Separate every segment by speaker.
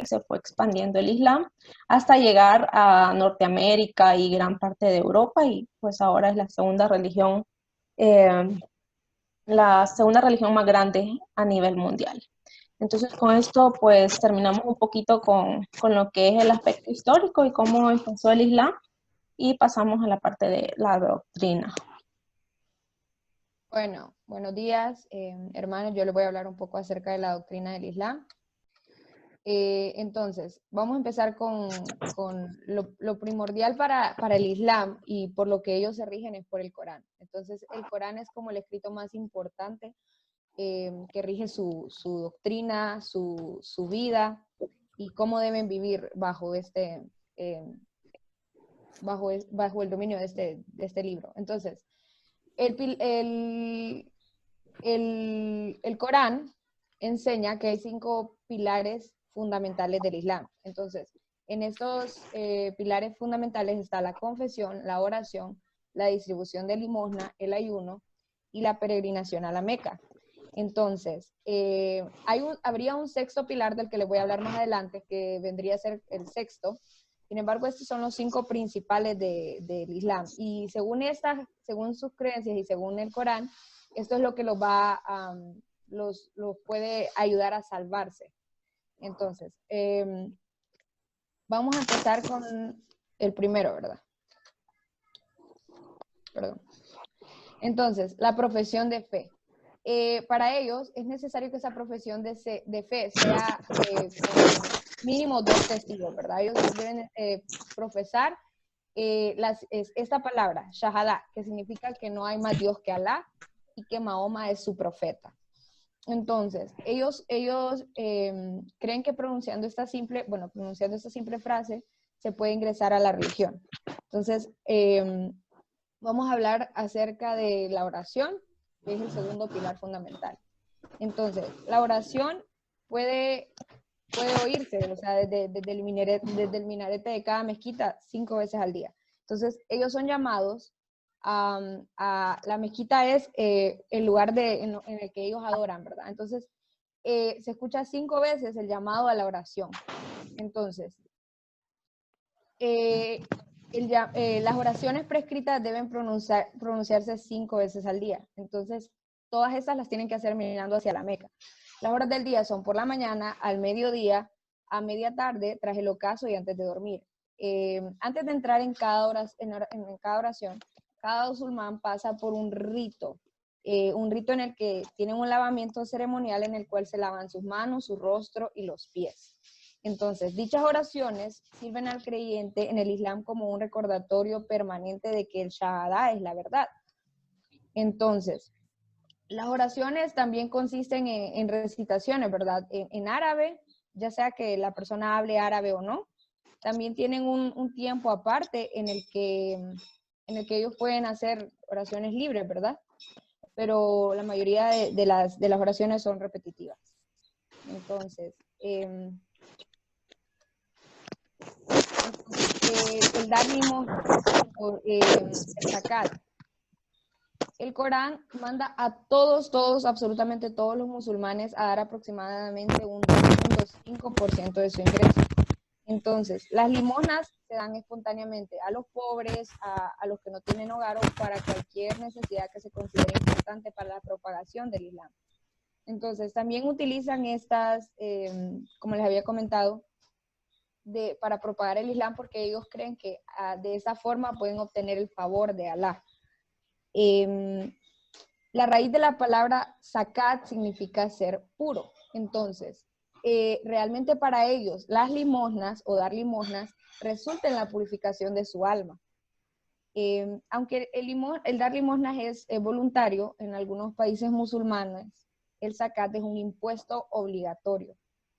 Speaker 1: se fue expandiendo el Islam hasta llegar a Norteamérica y gran parte de Europa, y pues ahora es eh, la segunda religión más grande a nivel mundial. Entonces con esto pues terminamos un poquito con lo que es el aspecto histórico y cómo empezó el Islam, y pasamos a la parte de la doctrina.
Speaker 2: Bueno, buenos días, hermanos. Yo les voy a hablar un poco acerca de la doctrina del Islam. Entonces, vamos a empezar con lo primordial para el Islam, y por lo que ellos se rigen es por el Corán. Entonces, el Corán es como el escrito más importante que rige su doctrina, su vida y cómo deben vivir bajo bajo el dominio de este libro. Entonces, el Corán enseña que hay 5 pilares fundamentales del Islam. Entonces, en estos pilares fundamentales está la confesión, la oración, la distribución de limosna, el ayuno y la peregrinación a la Meca. Entonces, habría un sexto pilar del que les voy a hablar más adelante, que vendría a ser el sexto. Sin embargo, estos son los 5 principales del Islam. Y según sus creencias y según el Corán, esto es lo que los puede ayudar a salvarse. Entonces, vamos a empezar con el primero, ¿verdad? Perdón. Entonces, la profesión de fe. Para ellos es necesario que esa profesión de fe sea mínimo 2 testigos, ¿verdad? Ellos deben profesar esta palabra, shahada, que significa que no hay más Dios que Alá y que Mahoma es su profeta. Entonces, ellos creen que pronunciando esta simple frase se puede ingresar a la religión. Entonces, vamos a hablar acerca de la oración, que es el segundo pilar fundamental. Entonces, la oración puede oírse, o sea, desde el minarete de cada mezquita 5 veces al día. Entonces, ellos son llamados la mezquita es el lugar en el que ellos adoran, ¿verdad? Entonces, se escucha 5 veces el llamado a la oración. Entonces, las oraciones prescritas deben pronunciarse 5 veces al día. Entonces, todas esas las tienen que hacer mirando hacia la Meca. Las horas del día son por la mañana, al mediodía, a media tarde, tras el ocaso y antes de dormir. Antes de entrar en cada oración, cada musulmán pasa por un rito en el que tienen un lavamiento ceremonial en el cual se lavan sus manos, su rostro y los pies. Entonces, dichas oraciones sirven al creyente en el Islam como un recordatorio permanente de que el Shahada es la verdad. Entonces, las oraciones también consisten en recitaciones, ¿verdad? En árabe, ya sea que la persona hable árabe o no. También tienen un tiempo aparte en el que ellos pueden hacer oraciones libres, ¿verdad? Pero la mayoría de las oraciones son repetitivas. Entonces, el dar limosna, el zakat. El Corán manda a todos, absolutamente todos los musulmanes a dar aproximadamente un 2.5% de su ingreso. Entonces, las limosnas se dan espontáneamente a los pobres, a los que no tienen hogar o para cualquier necesidad que se considere importante para la propagación del Islam. Entonces, también utilizan estas, como les había comentado, para propagar el Islam, porque ellos creen que de esa forma pueden obtener el favor de Alá. La raíz de la palabra zakat significa ser puro. Entonces, realmente para ellos las limosnas o dar limosnas resulta en la purificación de su alma. Aunque el dar limosnas es voluntario, en algunos países musulmanes el zakat es un impuesto obligatorio.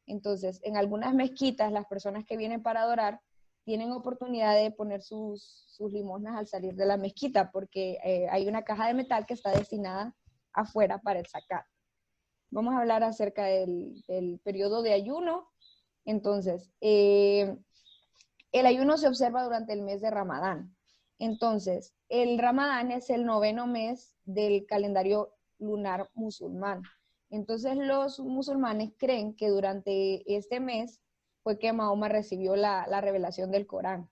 Speaker 2: Entonces, en algunas mezquitas, las personas que vienen para adorar tienen oportunidad de poner sus limosnas al salir de la mezquita, porque hay una caja de metal que está destinada afuera para el zakat. Vamos a hablar acerca del periodo de ayuno. Entonces, el ayuno se observa durante el mes de Ramadán. Entonces, el Ramadán es el 9º mes del calendario lunar musulmán. Entonces, los musulmanes creen que durante este mes fue que Mahoma recibió la revelación del Corán.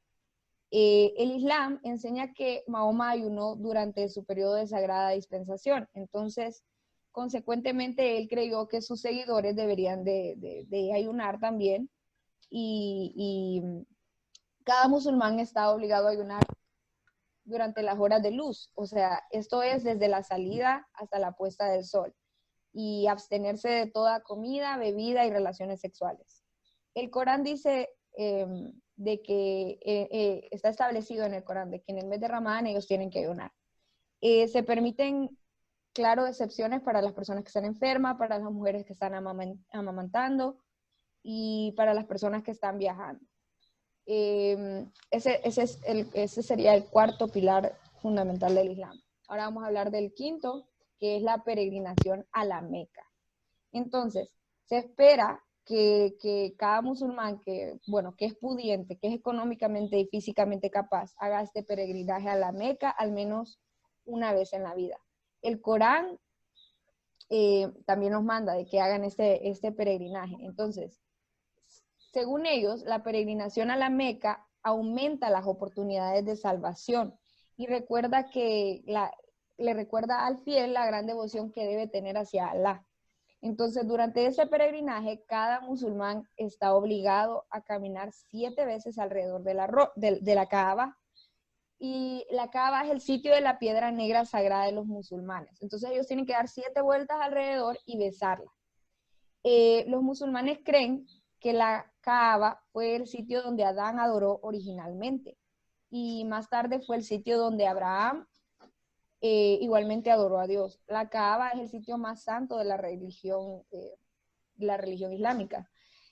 Speaker 2: El Islam enseña que Mahoma ayunó durante su periodo de sagrada dispensación. Entonces, consecuentemente, él creyó que sus seguidores deberían de ayunar también. Y cada musulmán está obligado a ayunar durante las horas de luz. O sea, esto es desde la salida hasta la puesta del sol. Y abstenerse de toda comida, bebida y relaciones sexuales. El Corán dice de que está establecido en el Corán de que en el mes de Ramadán ellos tienen que ayunar. Se permiten, claro, excepciones para las personas que están enfermas, para las mujeres que están amamantando y para las personas que están viajando. Ese sería el cuarto pilar fundamental del Islam. Ahora vamos a hablar del quinto, que es la peregrinación a la Meca. Entonces, se espera que cada musulmán que es pudiente, que es económicamente y físicamente capaz, haga este peregrinaje a la Meca al menos una vez en la vida. El Corán también nos manda de que hagan este peregrinaje. Entonces, según ellos, la peregrinación a la Meca aumenta las oportunidades de salvación y le recuerda al fiel la gran devoción que debe tener hacia Alá. Entonces, durante ese peregrinaje, cada musulmán está obligado a caminar 7 veces alrededor de la Kaaba. Y la Kaaba es el sitio de la piedra negra sagrada de los musulmanes. Entonces, ellos tienen que dar 7 vueltas alrededor y besarla. Los musulmanes creen que la Kaaba fue el sitio donde Adán adoró originalmente. Y más tarde fue el sitio donde Abraham igualmente adoró a Dios. La Kaaba es el sitio más santo de la religión islámica.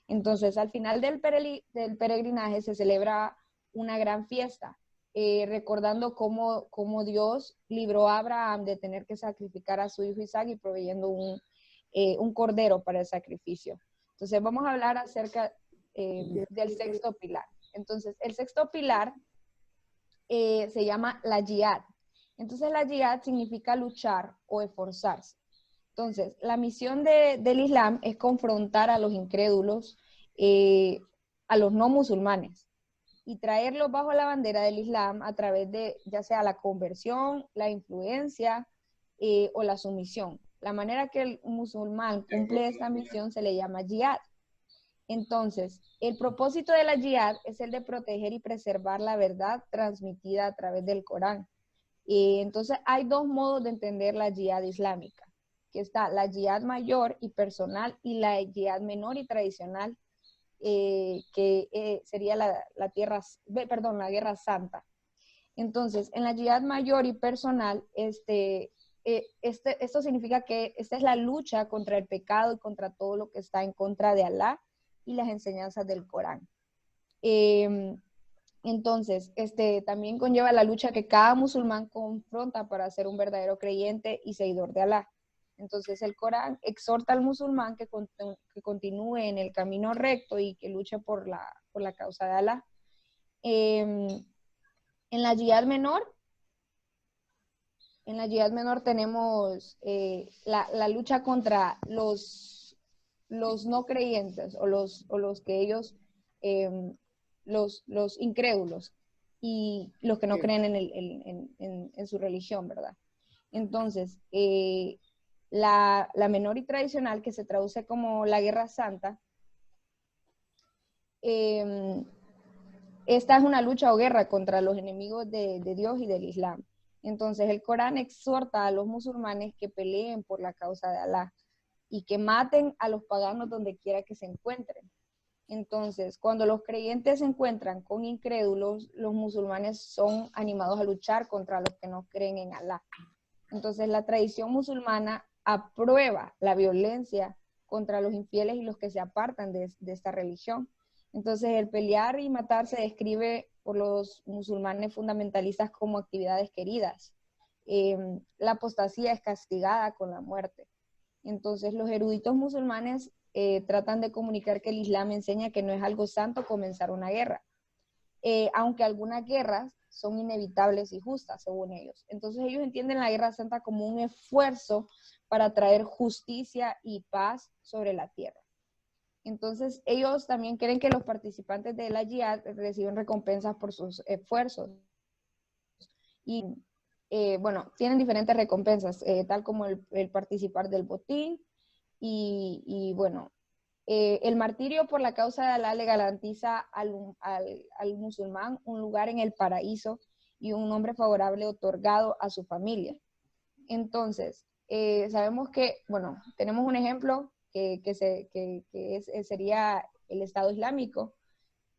Speaker 2: Entonces, al final del peregrinaje se celebra una gran fiesta, recordando cómo Dios libró a Abraham de tener que sacrificar a su hijo Isaac y proveyendo un cordero para el sacrificio. Entonces, vamos a hablar acerca del sexto pilar. Entonces, el sexto pilar se llama la jihad. Entonces, la jihad significa luchar o esforzarse. Entonces, la misión del Islam es confrontar a los incrédulos, a los no musulmanes, y traerlos bajo la bandera del Islam a través de ya sea la conversión, la influencia o la sumisión. La manera que el musulmán cumple esta misión se le llama jihad. Entonces, el propósito de la jihad es el de proteger y preservar la verdad transmitida a través del Corán. Entonces, hay 2 modos de entender la jihad islámica, que está la jihad mayor y personal y la jihad menor y tradicional, que sería la guerra santa. Entonces, en la jihad mayor y personal, esto significa que esta es la lucha contra el pecado y contra todo lo que está en contra de Alá y las enseñanzas del Corán. Entonces, también conlleva la lucha que cada musulmán confronta para ser un verdadero creyente y seguidor de Alá. Entonces, el Corán exhorta al musulmán que continúe en el camino recto y que luche por la causa de Alá. En la jihad menor tenemos la lucha contra los no creyentes o los que ellos, los incrédulos y los que no creen en su religión, ¿verdad? Entonces, la menor y tradicional, que se traduce como la guerra santa, esta es una lucha o guerra contra los enemigos de Dios y del Islam. Entonces, el Corán exhorta a los musulmanes que peleen por la causa de Alá y que maten a los paganos donde quiera que se encuentren. Entonces, cuando los creyentes se encuentran con incrédulos, los musulmanes son animados a luchar contra los que no creen en Alá. Entonces, la tradición musulmana aprueba la violencia contra los infieles y los que se apartan de esta religión. Entonces, el pelear y matar se describe por los musulmanes fundamentalistas como actividades queridas. La apostasía es castigada con la muerte. Entonces, los eruditos musulmanes tratan de comunicar que el Islam enseña que no es algo santo comenzar una guerra, aunque algunas guerras son inevitables y justas, según ellos. Entonces, ellos entienden la guerra santa como un esfuerzo para traer justicia y paz sobre la tierra. Entonces, ellos también creen que los participantes de la jihad reciben recompensas por sus esfuerzos. Y, bueno, tienen diferentes recompensas, tal como el participar del botín. Bueno, el martirio por la causa de Alá le garantiza al musulmán un lugar en el paraíso y un nombre favorable otorgado a su familia. Entonces, sabemos que, bueno, tenemos un ejemplo sería el Estado Islámico,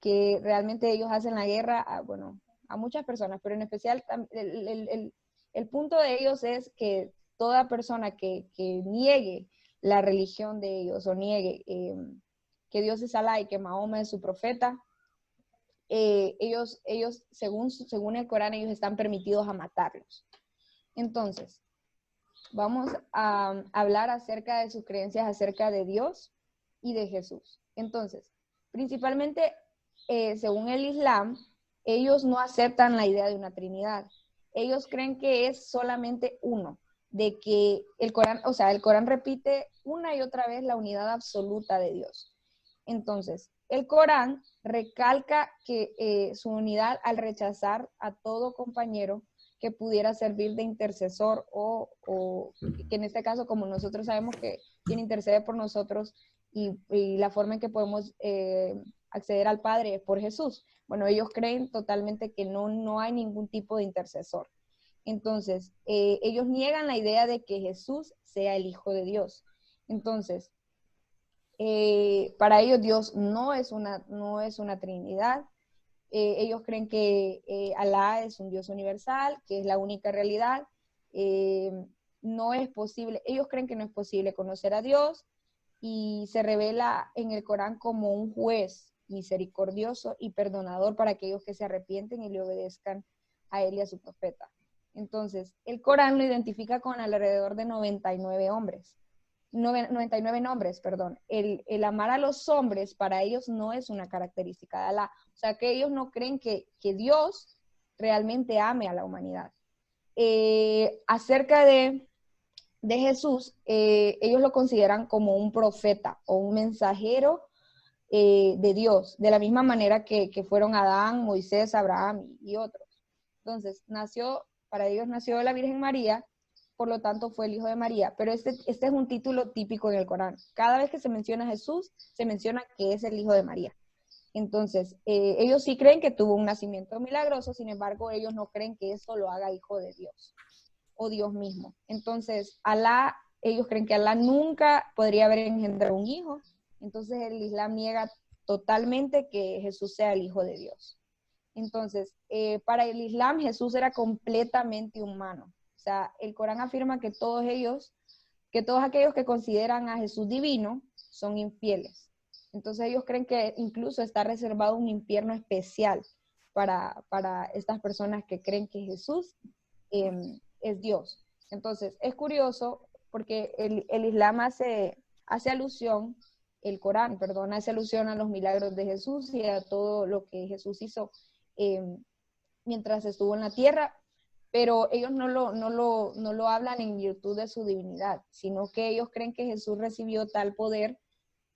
Speaker 2: que realmente ellos hacen la guerra bueno, a muchas personas, pero en especial el punto de ellos es que toda persona que niegue la religión de ellos o niegue que Dios es Alá y que Mahoma es su profeta, ellos según el Corán, ellos están permitidos a matarlos. Entonces, vamos a hablar acerca de sus creencias acerca de Dios y de Jesús. Entonces, principalmente, según el Islam, ellos no aceptan la idea de una Trinidad. Ellos creen que es solamente uno, de que el Corán repite una y otra vez la unidad absoluta de Dios. Entonces, el Corán recalca que su unidad al rechazar a todo compañero que pudiera servir de intercesor o que en este caso, como nosotros sabemos que quien intercede por nosotros y la forma en que podemos acceder al Padre es por Jesús. Bueno, ellos creen totalmente que no hay ningún tipo de intercesor. Entonces, ellos niegan la idea de que Jesús sea el Hijo de Dios. Entonces, para ellos Dios no es una Trinidad. Ellos creen que Alá es un Dios universal, que es la única realidad. No es posible, ellos creen que no es posible conocer a Dios y se revela en el Corán como un juez misericordioso y perdonador para aquellos que se arrepienten y le obedezcan a él y a su profeta. Entonces, el Corán lo identifica con alrededor de 99 nombres, perdón. El amar a los hombres para ellos no es una característica de Alá. O sea, que ellos no creen que Dios realmente ame a la humanidad. Acerca de Jesús, ellos lo consideran como un profeta o un mensajero de Dios, de la misma manera que fueron Adán, Moisés, Abraham y otros. Entonces, para ellos nació la Virgen María, por lo tanto fue el hijo de María, pero este es un título típico en el Corán. Cada vez que se menciona a Jesús, se menciona que es el hijo de María. Entonces, ellos sí creen que tuvo un nacimiento milagroso, sin embargo, ellos no creen que eso lo haga hijo de Dios o Dios mismo. Entonces, ellos creen que Alá nunca podría haber engendrado un hijo, entonces el Islam niega totalmente que Jesús sea el hijo de Dios. Entonces, para el Islam, Jesús era completamente humano. O sea, el Corán afirma que todos aquellos que consideran a Jesús divino son infieles. Entonces ellos creen que incluso está reservado un infierno especial para estas personas que creen que Jesús es Dios. Entonces, es curioso porque el Islam hace alusión, el Corán, perdón, hace alusión a los milagros de Jesús y a todo lo que Jesús hizo mientras estuvo en la tierra, pero ellos no lo hablan en virtud de su divinidad, sino que ellos creen que Jesús recibió tal poder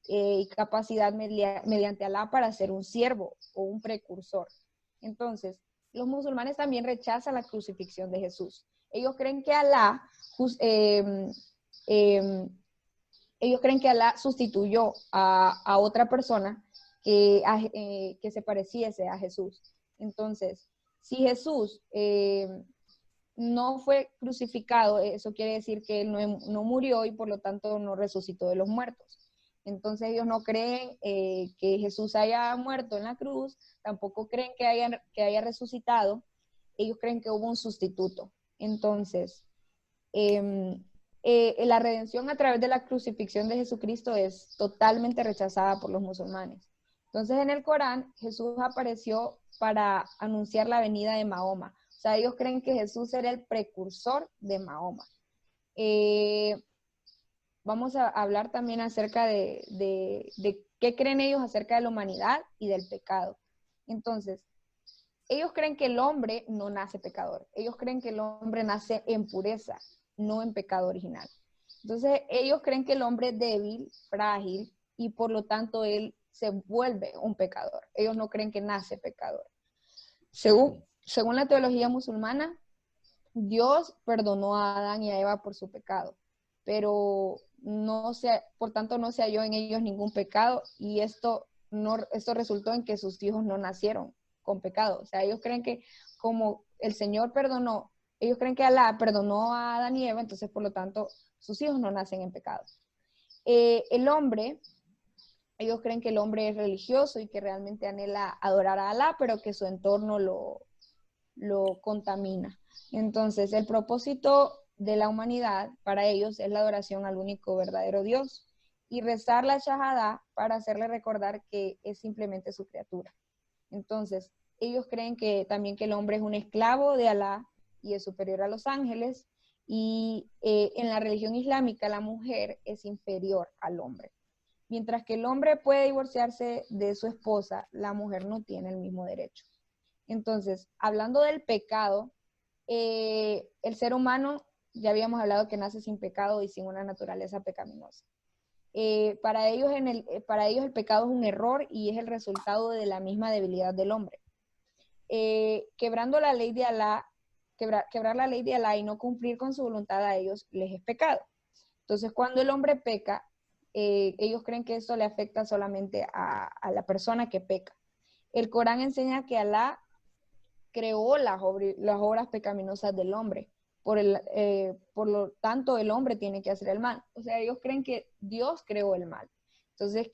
Speaker 2: y capacidad mediante Alá para ser un siervo o un precursor. Entonces, los musulmanes también rechazan la crucifixión de Jesús. Ellos creen que Alá sustituyó a otra persona que se pareciese a Jesús. Entonces, si Jesús no fue crucificado, eso quiere decir que él no murió y por lo tanto no resucitó de los muertos. Entonces ellos no creen que Jesús haya muerto en la cruz, tampoco creen que haya resucitado, ellos creen que hubo un sustituto. Entonces, la redención a través de la crucifixión de Jesucristo es totalmente rechazada por los musulmanes. Entonces en el Corán, Jesús apareció para anunciar la venida de Mahoma. O sea, ellos creen que Jesús era el precursor de Mahoma. Vamos a hablar también acerca de qué creen ellos acerca de la humanidad y del pecado. Entonces, ellos creen que el hombre no nace pecador. Ellos creen que el hombre nace en pureza, no en pecado original. Entonces, ellos creen que el hombre es débil, frágil, y por lo tanto él se vuelve un pecador. Ellos no creen que nace pecador. Según la teología musulmana, Dios perdonó a Adán y a Eva por su pecado, pero por tanto no se halló en ellos ningún pecado y esto resultó en que sus hijos no nacieron con pecado. O sea, ellos creen que como el Señor perdonó, ellos creen que Alá perdonó a Adán y Eva, entonces por lo tanto sus hijos no nacen en pecado. El hombre, ellos creen que el hombre es religioso y que realmente anhela adorar a Alá, pero que su entorno lo contamina. Entonces, el propósito de la humanidad para ellos es la adoración al único verdadero Dios y rezar la Shahada para hacerle recordar que es simplemente su criatura. Entonces, ellos creen que también que el hombre es un esclavo de Alá y es superior a los ángeles y en la religión islámica la mujer es inferior al hombre. Mientras que el hombre puede divorciarse de su esposa, la mujer no tiene el mismo derecho. Entonces, hablando del pecado, el ser humano, ya habíamos hablado que nace sin pecado y sin una naturaleza pecaminosa. Para ellos el pecado es un error y es el resultado de la misma debilidad del hombre. Quebrar la ley de Alá y no cumplir con su voluntad a ellos les es pecado. Entonces, cuando el hombre peca, ellos creen que esto le afecta solamente a la persona que peca. El Corán enseña que Alá creó las obras pecaminosas del hombre. Por lo tanto, el hombre tiene que hacer el mal. O sea, ellos creen que Dios creó el mal. Entonces,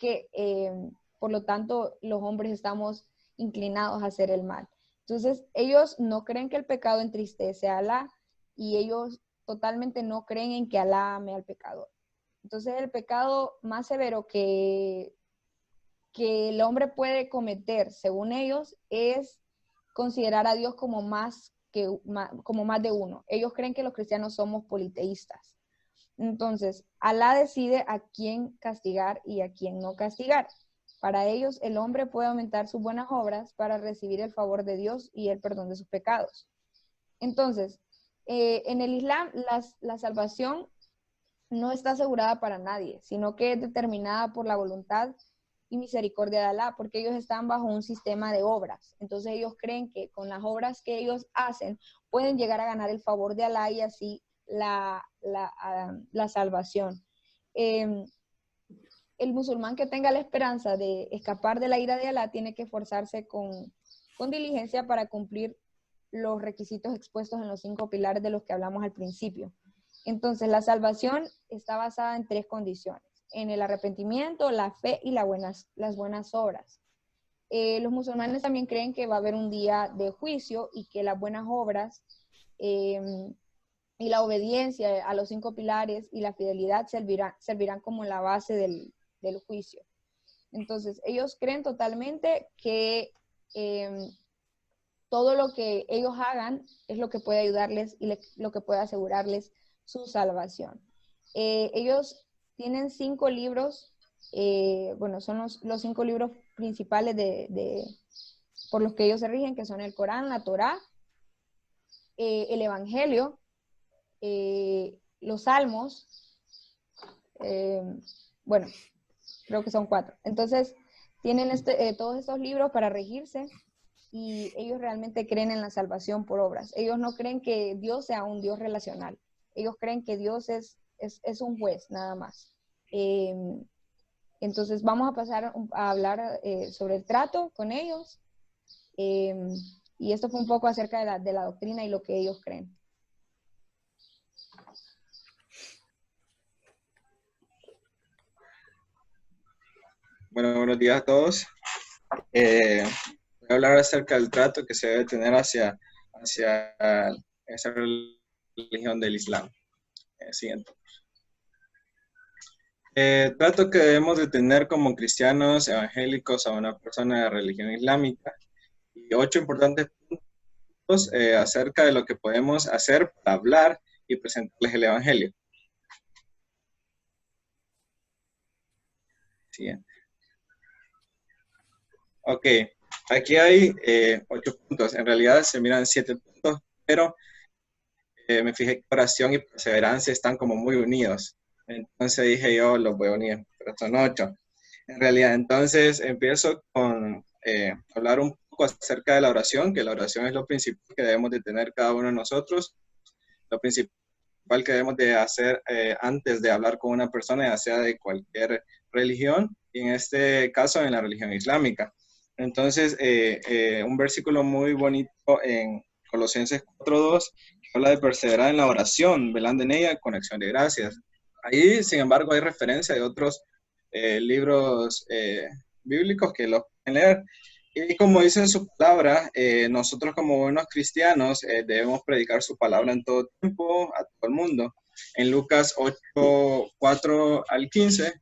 Speaker 2: por lo tanto, los hombres estamos inclinados a hacer el mal. Entonces, ellos no creen que el pecado entristece a Alá y ellos totalmente no creen en que Alá ame al pecador. Entonces, el pecado más severo que el hombre puede cometer, según ellos, es considerar a Dios como más de uno. Ellos creen que los cristianos somos politeístas. Entonces, Alá decide a quién castigar y a quién no castigar. Para ellos, el hombre puede aumentar sus buenas obras para recibir el favor de Dios y el perdón de sus pecados. Entonces, en el Islam, la salvación no está asegurada para nadie, sino que es determinada por la voluntad y misericordia de Alá, porque ellos están bajo un sistema de obras. Entonces ellos creen que con las obras que ellos hacen pueden llegar a ganar el favor de Alá y así la salvación. El musulmán que tenga la esperanza de escapar de la ira de Alá tiene que esforzarse con diligencia para cumplir los requisitos expuestos en los 5 pilares de los que hablamos al principio. Entonces, la salvación está basada en 3 condiciones: en el arrepentimiento, la fe y las buenas obras. Los musulmanes también creen que va a haber un día de juicio y que las buenas obras y la obediencia a los 5 pilares y la fidelidad servirán como la base del juicio. Entonces, ellos creen totalmente que todo lo que ellos hagan es lo que puede ayudarles y lo que puede asegurarles su salvación. Ellos tienen 5 libros, son los 5 libros principales por los que ellos se rigen, que son el Corán, la Torá, el Evangelio, los Salmos, creo que son 4. Entonces, tienen todos estos libros para regirse y ellos realmente creen en la salvación por obras. Ellos no creen que Dios sea un Dios relacional. Ellos creen que Dios es un juez, nada más. Entonces, vamos a pasar a hablar sobre el trato con ellos. Y esto fue un poco acerca de la doctrina y lo que ellos creen.
Speaker 3: Bueno, buenos días a todos. Voy a hablar acerca del trato que se debe tener hacia esa religión del Islam. Siguiente. Trato que debemos de tener como cristianos evangélicos a una persona de religión islámica y 8 importantes puntos acerca de lo que podemos hacer para hablar y presentarles el evangelio. Siguiente. Ok, aquí hay 8 puntos. En realidad se miran 7 puntos, pero me fijé que oración y perseverancia están como muy unidos. Entonces dije yo, los voy a unir, pero son 8. en realidad. Entonces, empiezo con hablar un poco acerca de la oración, que la oración es lo principal que debemos de tener cada uno de nosotros, lo principal que debemos de hacer antes de hablar con una persona, ya sea de cualquier religión, y en este caso en la religión islámica. Entonces, un versículo muy bonito en Colosenses 4:2, que habla de perseverar en la oración, velando en ella con acción de gracias. Ahí, sin embargo, hay referencia de otros libros bíblicos que los pueden leer. Y como dice en su palabra, nosotros como buenos cristianos debemos predicar su palabra en todo tiempo, a todo el mundo. En Lucas 8:4-15,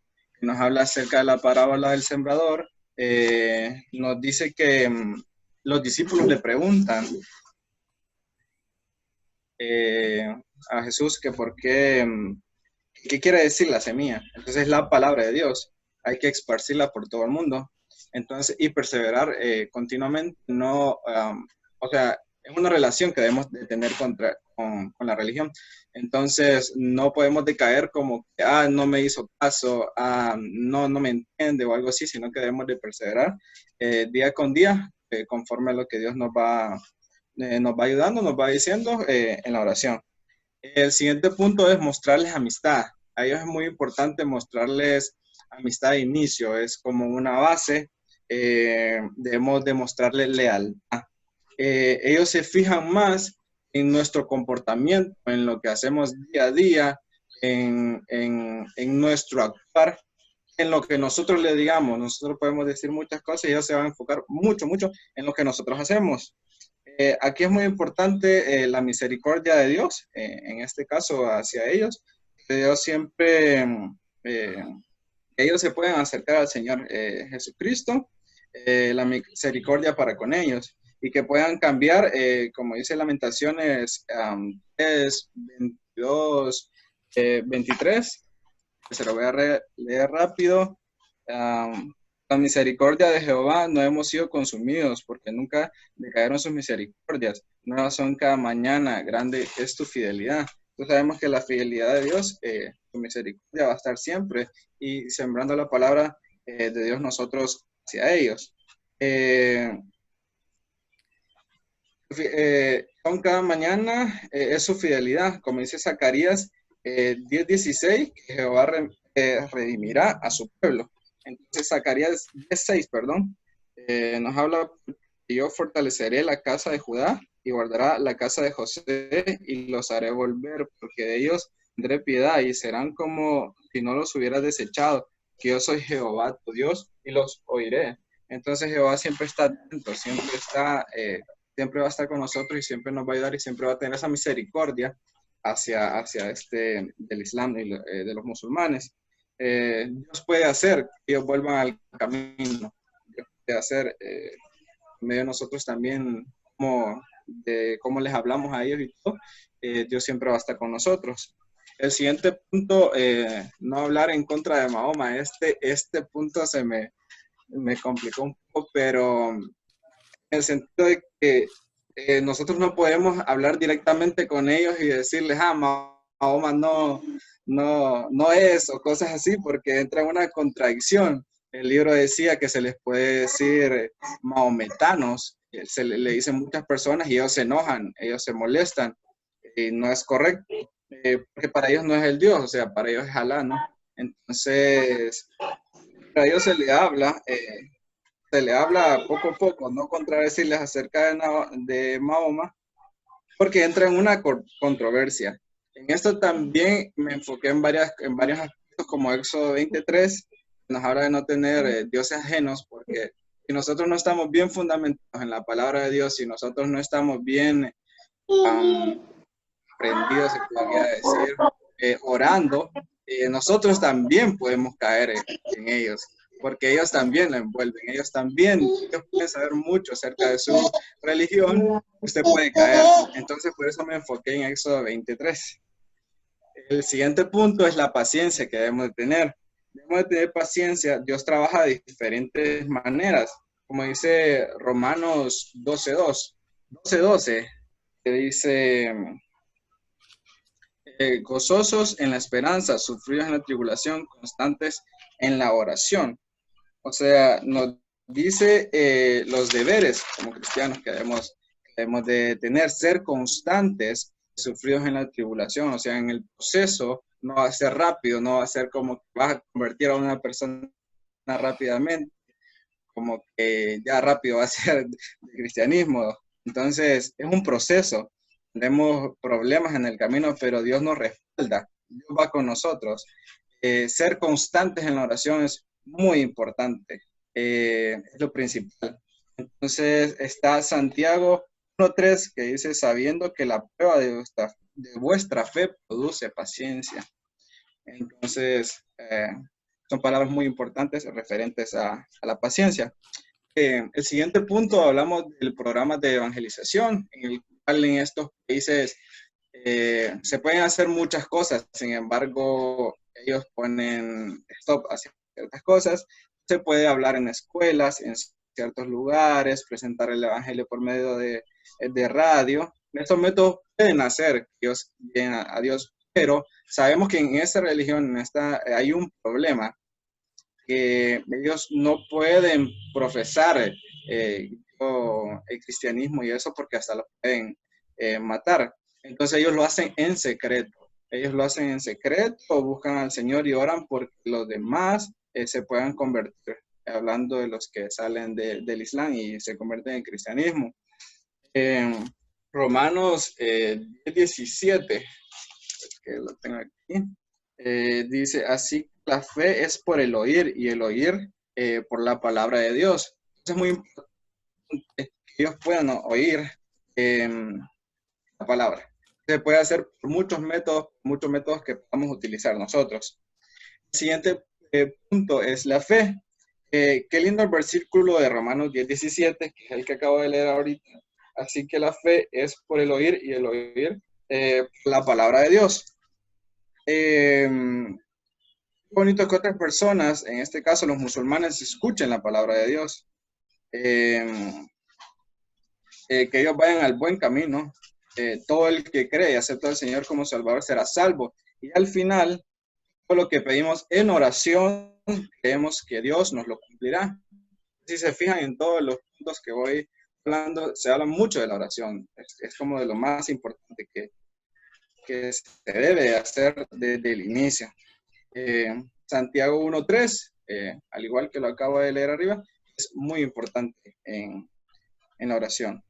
Speaker 3: que nos habla acerca de la parábola del sembrador, nos dice que los discípulos le preguntan a Jesús que por qué, qué quiere decir la semilla. Entonces la palabra de Dios, hay que esparcirla por todo el mundo. Entonces, y perseverar continuamente, no, o sea, es una relación que debemos de tener con la religión. Entonces, no podemos decaer como que, no me hizo caso, no me entiende o algo así, sino que debemos de perseverar día con día, conforme a lo que Dios nos va ayudando, nos va diciendo en la oración. El siguiente punto es mostrarles amistad. A ellos es muy importante mostrarles amistad de inicio, es como una base, debemos demostrarles lealtad. Ellos se fijan más en nuestro comportamiento, en lo que hacemos día a día, en nuestro actuar, en lo que nosotros le digamos. Nosotros podemos decir muchas cosas y ellos se van a enfocar mucho en lo que nosotros hacemos. Aquí es muy importante la misericordia de Dios, en este caso hacia ellos. Dios siempre, ellos se pueden acercar al Señor Jesucristo, la misericordia para con ellos, y que puedan cambiar, como dice Lamentaciones 3, 22, 23, se lo voy a leer rápido. La misericordia de Jehová no hemos sido consumidos, porque nunca decayeron sus misericordias. Nuevas son cada mañana, grande es tu fidelidad. Entonces sabemos que la fidelidad de Dios, su misericordia va a estar siempre, y sembrando la palabra de Dios nosotros hacia ellos. Son cada mañana es su fidelidad, como dice Zacarías 10:16, que Jehová redimirá a su pueblo. Entonces Zacarías 10:6, perdón, nos habla que yo fortaleceré la casa de Judá y guardará la casa de José y los haré volver, porque de ellos tendré piedad y serán como si no los hubiera desechado, que yo soy Jehová tu Dios y los oiré. Entonces Jehová siempre está atento, siempre va a estar con nosotros y siempre nos va a ayudar y siempre va a tener esa misericordia hacia del Islam y de los musulmanes. Dios puede hacer que ellos vuelvan al camino. Dios puede hacer medio de nosotros también cómo les hablamos a ellos y todo. Dios siempre va a estar con nosotros. El siguiente punto, no hablar en contra de Mahoma. Este punto se me complicó un poco, pero en el sentido de que nosotros no podemos hablar directamente con ellos y decirles, Mahoma no es, o cosas así, porque entra en una contradicción. El libro decía que se les puede decir mahometanos, le dicen muchas personas y ellos se enojan, ellos se molestan, y no es correcto, porque para ellos no es el Dios, o sea, para ellos es Alá, ¿no? Entonces, a ellos se le habla poco a poco, no contradecirles acerca de Mahoma, porque entra en una controversia. En esto también me enfoqué en varios aspectos, como Éxodo 23, nos habla de no tener dioses ajenos, porque si nosotros no estamos bien fundamentados en la palabra de Dios, si nosotros no estamos bien aprendidos, se podría decir, orando, nosotros también podemos caer en ellos, porque ellos también la envuelven, ellos pueden saber mucho acerca de su religión, usted puede caer. Entonces, por eso me enfoqué en Éxodo 23. El siguiente punto es la paciencia que debemos de tener. Debemos de tener paciencia. Dios trabaja de diferentes maneras, como dice Romanos 12:12, que dice, gozosos en la esperanza, sufridos en la tribulación, constantes en la oración. O sea, nos dice los deberes como cristianos que debemos de tener, ser constantes, sufridos en la tribulación, o sea, en el proceso no va a ser rápido, no va a ser como que vas a convertir a una persona rápidamente, como que ya rápido va a ser el cristianismo. Entonces, es un proceso. Tenemos problemas en el camino, pero Dios nos respalda. Dios va con nosotros. Ser constantes en la oración es muy importante. Es lo principal. Entonces, está Santiago 1:3 que dice, sabiendo que la prueba de vuestra fe produce paciencia. Entonces, son palabras muy importantes referentes a la paciencia. El siguiente punto hablamos del programa de evangelización, en el cual en estos países se pueden hacer muchas cosas, sin embargo, ellos ponen stop a ciertas cosas. Se puede hablar en escuelas, en ciertos lugares, presentar el evangelio por medio de radio. Estos métodos pueden hacer que Dios lleguen a Dios, pero sabemos que en esta religión hay un problema, que ellos no pueden profesar el cristianismo y eso porque hasta lo pueden matar. Entonces ellos lo hacen en secreto. Ellos lo hacen en secreto, buscan al Señor y oran porque los demás se puedan convertir, hablando de los que salen del Islam y se convierten en cristianismo. Romanos 10:17, que lo tengo aquí, dice, así la fe es por el oír y el oír por la palabra de Dios. Entonces es muy importante que ellos puedan oír la palabra. Se puede hacer por muchos métodos que podamos utilizar nosotros. El siguiente punto es la fe. Qué lindo el versículo de Romanos 10:17, que es el que acabo de leer ahorita. Así que la fe es por el oír y el oír la palabra de Dios. Bonito que otras personas, en este caso los musulmanes, escuchen la palabra de Dios. Que ellos vayan al buen camino. Todo el que cree y acepta al Señor como Salvador será salvo. Y al final, todo lo que pedimos en oración, creemos que Dios nos lo cumplirá. Si se fijan en todos los puntos que voy hablando, se habla mucho de la oración. Es como de lo más importante que se debe hacer desde el inicio. Santiago 1:3, al igual que lo acabo de leer arriba, es muy importante en la oración.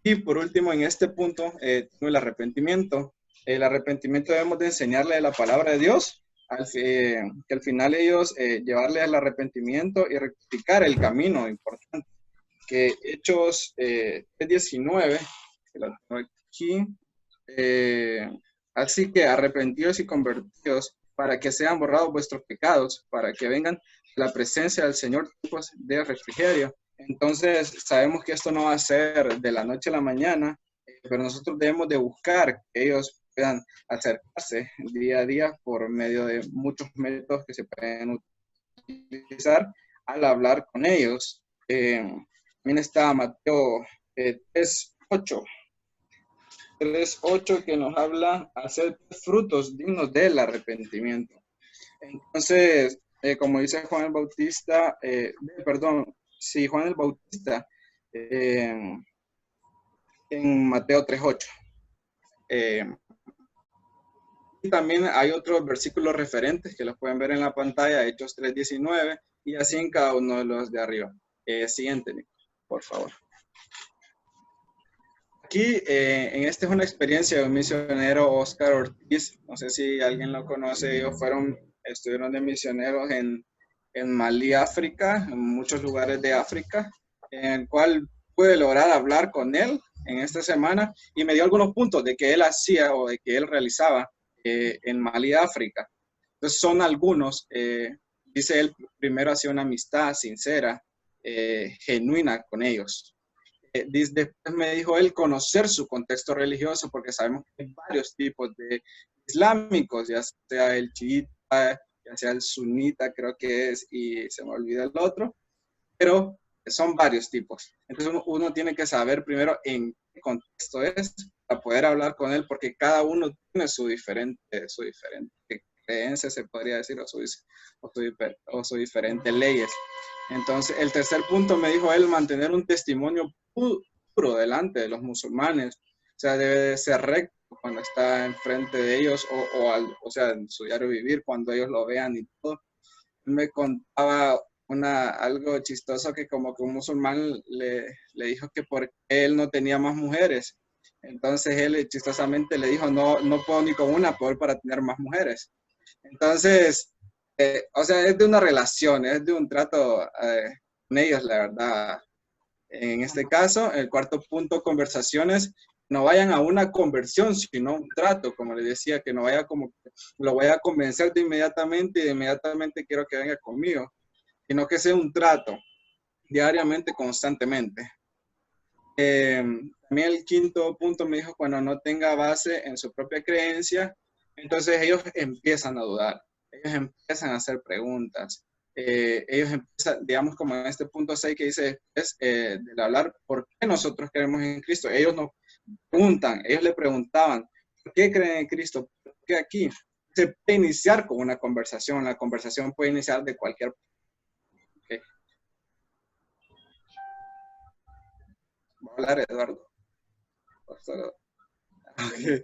Speaker 3: Y por último, en este punto, el arrepentimiento. El arrepentimiento debemos de enseñarle la palabra de Dios, que al final ellos llevarles al arrepentimiento y rectificar el camino importante. Que Hechos 19, que lo tengo aquí, así que arrepentidos y convertidos para que sean borrados vuestros pecados, para que vengan la presencia del Señor tiempos de refrigerio. Entonces, sabemos que esto no va a ser de la noche a la mañana, pero nosotros debemos de buscar que ellos puedan acercarse día a día por medio de muchos métodos que se pueden utilizar al hablar con ellos. También está Mateo 3:8. 3:8 que nos habla hacer frutos dignos del arrepentimiento. Entonces, como dice Juan el Bautista, Juan el Bautista en Mateo 3:8. Y también hay otros versículos referentes que los pueden ver en la pantalla, Hechos 3:19, y así en cada uno de los de arriba. Siguiente, Nico, por favor. Aquí, en esta es una experiencia de un misionero, Oscar Ortiz. No sé si alguien lo conoce. Ellos estuvieron de misioneros en Malí, África, en muchos lugares de África, en el cual pude lograr hablar con él en esta semana y me dio algunos puntos de que él hacía o de que él realizaba en Malí, África. Entonces son algunos. Dice él, primero hacía una amistad sincera, genuina con ellos. Después me dijo él conocer su contexto religioso, porque sabemos que hay varios tipos de islámicos, ya sea el chiita, ya sea el sunita, creo que es, y se me olvida el otro, pero son varios tipos. Entonces uno tiene que saber primero en qué contexto es para poder hablar con él, porque cada uno tiene su diferente creencias, se podría decir, o sus diferentes leyes. Entonces, el tercer punto me dijo él, mantener un testimonio puro delante de los musulmanes. O sea, debe de ser recto cuando está enfrente de ellos o sea, en su diario vivir, cuando ellos lo vean y todo. Me contaba algo chistoso que como que un musulmán le dijo que porque él no tenía más mujeres. Entonces él chistosamente le dijo, no puedo ni con una poder para tener más mujeres. Entonces, o sea, es de una relación, es de un trato con ellos, la verdad. En este caso, el cuarto punto, conversaciones, no vayan a una conversión, sino un trato, como les decía, que no vaya como, lo voy a convencer de inmediatamente y de inmediatamente quiero que venga conmigo, sino que sea un trato, diariamente, constantemente. También el quinto punto me dijo, cuando no tenga base en su propia creencia, entonces ellos empiezan a dudar, ellos empiezan a hacer preguntas, ellos empiezan, digamos como en este punto 6 que dice, del hablar, ¿por qué nosotros creemos en Cristo? Ellos nos preguntan, ellos le preguntaban, ¿por qué creen en Cristo? ¿Por qué aquí? Se puede iniciar con una conversación, la conversación puede iniciar de cualquier punto. Okay. Va a hablar Eduardo.
Speaker 4: Okay.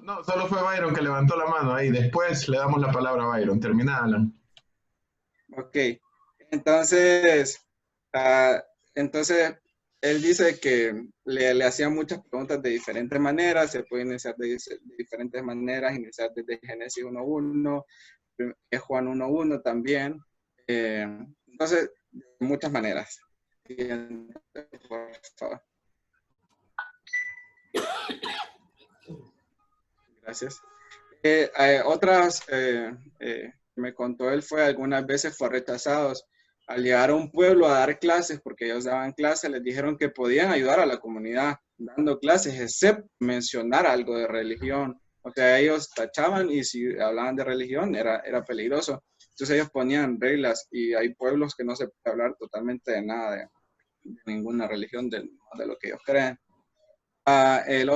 Speaker 4: No, solo fue Byron que levantó la mano ahí. Después le damos la palabra a Byron. Termina, Alan.
Speaker 3: Ok. Entonces, él dice que le hacían muchas preguntas de diferentes maneras. Se puede iniciar de diferentes maneras. Iniciar desde Génesis 1.1, Juan 1.1 también. Entonces, de muchas maneras. Por favor. Gracias. Otras me contó él fue algunas veces fue rechazado al llegar a un pueblo a dar clases, porque ellos daban clases, les dijeron que podían ayudar a la comunidad dando clases, excepto mencionar algo de religión. O sea, ellos tachaban y si hablaban de religión era peligroso. Entonces ellos ponían reglas y hay pueblos que no se puede hablar totalmente de nada, de ninguna religión, de lo que ellos creen. El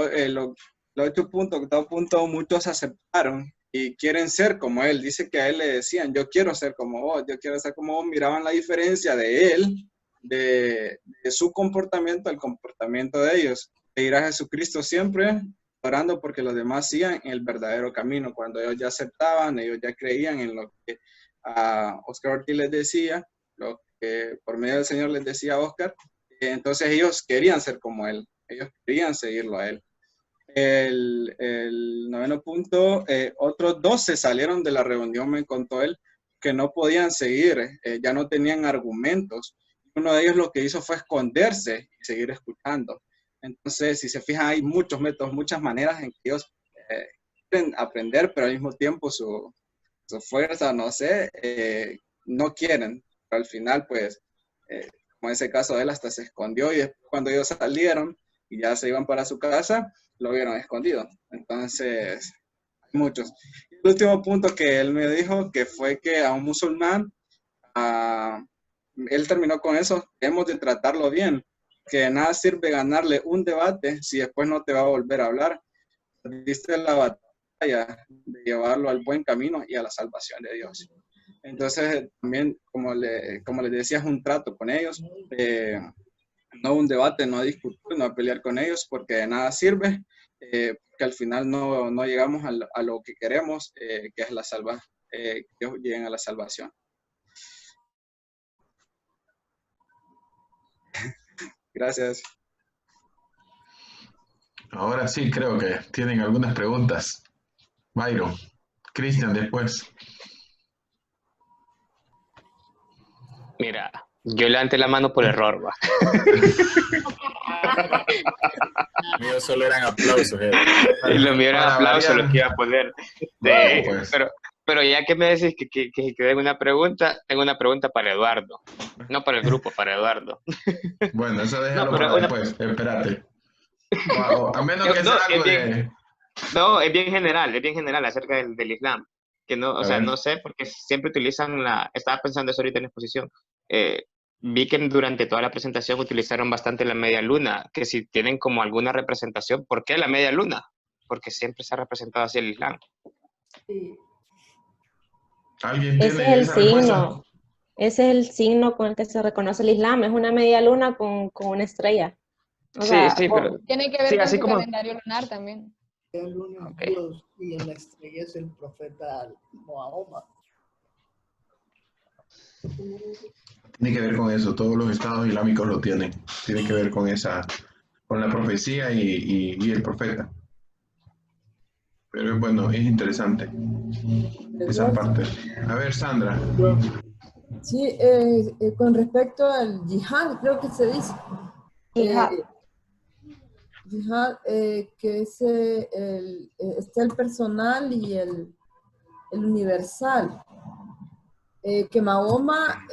Speaker 3: 8.2 muchos aceptaron y quieren ser como él. Dice que a él le decían, yo quiero ser como vos, yo quiero ser como vos. Miraban la diferencia de él, de su comportamiento al comportamiento de ellos. Seguir a Jesucristo siempre orando porque los demás sigan el verdadero camino. Cuando ellos ya aceptaban, ellos ya creían en lo que Oscar Ortiz les decía, lo que por medio del Señor les decía a Oscar. Entonces ellos querían ser como él, ellos querían seguirlo a él. El 9 punto, otros 12 salieron de la reunión, me contó él, que no podían seguir, ya no tenían argumentos. Uno de ellos lo que hizo fue esconderse y seguir escuchando. Entonces, si se fijan, hay muchos métodos, muchas maneras en que ellos quieren aprender, pero al mismo tiempo su fuerza, no sé, no quieren. Pero al final, pues, como en ese caso de él, hasta se escondió y después cuando ellos salieron y ya se iban para su casa, lo vieron escondido. Entonces, hay muchos. El último punto que él me dijo que fue que a un musulmán, él terminó con eso, hemos de tratarlo bien, que de nada sirve ganarle un debate si después no te va a volver a hablar. Diste la batalla de llevarlo al buen camino y a la salvación de Dios. Entonces, también, como les decía, es un trato con ellos, no un debate, no discutir, no pelear con ellos, porque de nada sirve, que al final no llegamos a lo que queremos, que es la que ellos lleguen a la salvación. Gracias.
Speaker 4: Ahora sí, creo que tienen algunas preguntas. Byron, Cristian después.
Speaker 5: Mira, yo levanté la mano por error, va.
Speaker 6: Mío solo eran aplausos.
Speaker 5: Lo mío eran aplausos, lo que iba a poner.
Speaker 4: Bueno, pues.
Speaker 5: Pero ya que me decís que tengo una pregunta para Eduardo. No para el grupo, para Eduardo.
Speaker 4: Bueno, eso déjalo para después. Espérate. Wow, a menos que sea algo de...
Speaker 5: No, es bien general acerca del Islam. Que no, o sea, no sé, porque siempre utilizan estaba pensando eso ahorita en la exposición. Vi que durante toda la presentación utilizaron bastante la media luna, que si tienen como alguna representación, ¿por qué la media luna? Porque siempre se ha representado así el Islam.
Speaker 7: Sí.
Speaker 4: ¿Alguien
Speaker 1: Ese
Speaker 4: tiene
Speaker 1: es el
Speaker 4: esa respuesta?
Speaker 1: signo. Ese es el signo con el que se reconoce el Islam. Es una media luna con una estrella. O
Speaker 5: Sí,
Speaker 1: sea,
Speaker 5: sí, pero
Speaker 2: Tiene que ver
Speaker 5: sí,
Speaker 2: con
Speaker 5: así
Speaker 2: su
Speaker 5: como,
Speaker 2: calendario lunar también.
Speaker 7: El lunes
Speaker 5: ok.
Speaker 7: Dios y en la estrella es el profeta Mahoma.
Speaker 4: Tiene que ver con eso, todos los estados islámicos lo tienen. Tiene que ver con esa, con la profecía y el profeta. Pero bueno, es interesante esa
Speaker 7: Eduardo.
Speaker 4: parte. A ver, Sandra.
Speaker 8: Sí, con respecto al yihad, creo que se dice.
Speaker 1: Hija,
Speaker 8: Yihad, que es está el personal y el universal. Que Mahoma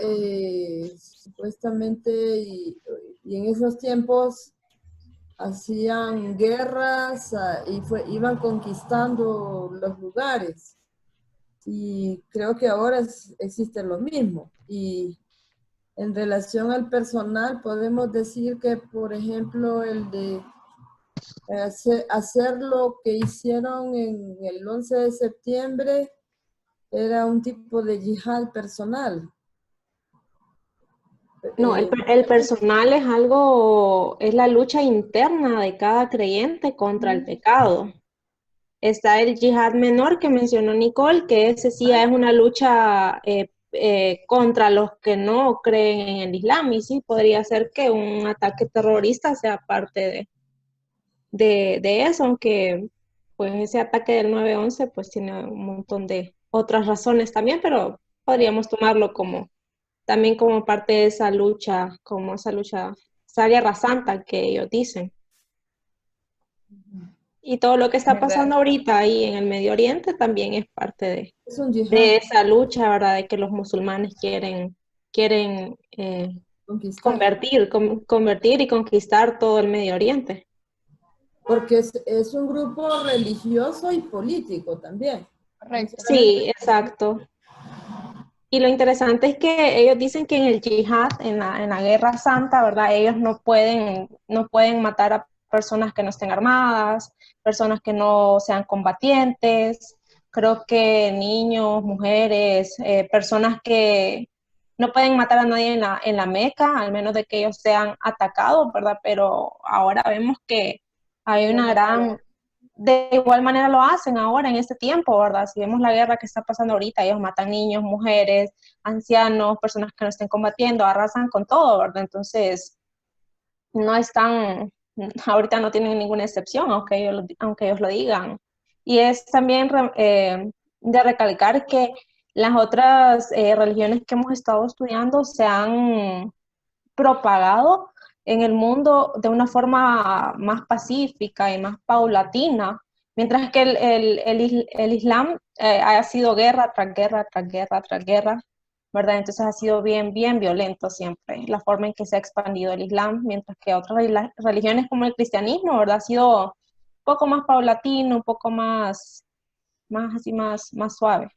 Speaker 8: supuestamente y en esos tiempos hacían guerras y iban conquistando los lugares. Y creo que ahora existe lo mismo. Y en relación al personal, podemos decir que, por ejemplo, el de hacer lo que hicieron en el 11 de septiembre era un tipo de yihad personal.
Speaker 1: no, el personal es algo, es la lucha interna de cada creyente contra el pecado. Está el yihad menor que mencionó Nicole, que ese sí es una lucha contra los que no creen en el Islam, y sí podría ser que un ataque terrorista sea parte de eso, aunque pues ese ataque del 9/11 pues tiene un montón de otras razones también, pero podríamos tomarlo como también como parte de esa lucha, esa guerra santa que ellos dicen. Y todo lo que está
Speaker 2: ¿Verdad?
Speaker 1: pasando ahorita ahí en el Medio Oriente también es parte
Speaker 8: Es un yihad
Speaker 1: de esa lucha, ¿verdad? De que los musulmanes quieren
Speaker 8: conquistar.
Speaker 1: convertir y conquistar todo el Medio Oriente.
Speaker 8: Porque es un grupo religioso y político también.
Speaker 2: Correcto.
Speaker 1: Sí, exacto. Y lo interesante es que ellos dicen que en el yihad, en la guerra santa, ¿verdad? Ellos no pueden matar a personas que no estén armadas, personas que no sean combatientes, creo que niños, mujeres, personas que no pueden matar a nadie en la Meca, al menos de que ellos sean atacados, ¿verdad? Pero ahora vemos que hay una gran de igual manera lo hacen ahora en este tiempo, ¿verdad? Si vemos la guerra que está pasando ahorita, ellos matan niños, mujeres, ancianos, personas que no estén combatiendo, arrasan con todo, ¿verdad? Entonces, no están, ahorita no tienen ninguna excepción, aunque ellos lo digan. Y es también de recalcar que las otras religiones que hemos estado estudiando se han propagado en el mundo de una forma más pacífica y más paulatina, mientras que el Islam ha sido guerra tras guerra, tras guerra, tras guerra, ¿verdad? Entonces ha sido bien, bien violento siempre la forma en que se ha expandido el Islam, mientras que otras religiones como el cristianismo, ¿verdad? Ha sido un poco más paulatino, un poco más suave.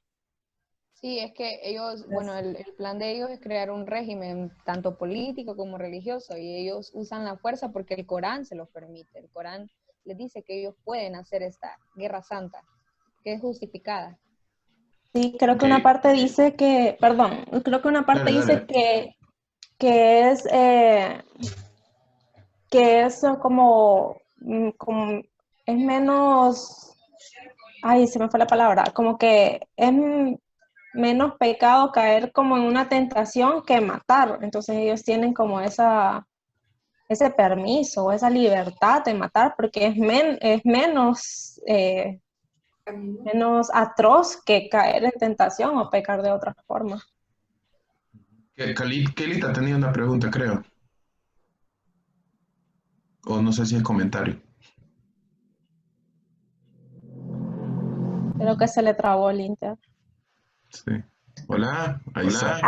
Speaker 2: Sí, es que ellos, bueno, el plan de ellos es crear un régimen tanto político como religioso y ellos usan la fuerza porque el Corán se los permite. El Corán les dice que ellos pueden hacer esta guerra santa, que es justificada.
Speaker 1: Sí, creo que
Speaker 4: Ok,
Speaker 1: una parte dice que, perdón, creo que una parte
Speaker 4: dale,
Speaker 1: dice
Speaker 4: dale.
Speaker 1: que es como es menos, ay, se me fue la palabra, como que es menos pecado caer como en una tentación que matar. Entonces ellos tienen como ese permiso, esa libertad de matar, porque es menos atroz que caer en tentación o pecar de otra forma.
Speaker 4: Kelita tenía una pregunta, creo. O no sé si es comentario.
Speaker 1: Creo que se le trabó el Inter.
Speaker 4: Sí. Hola, ahí está.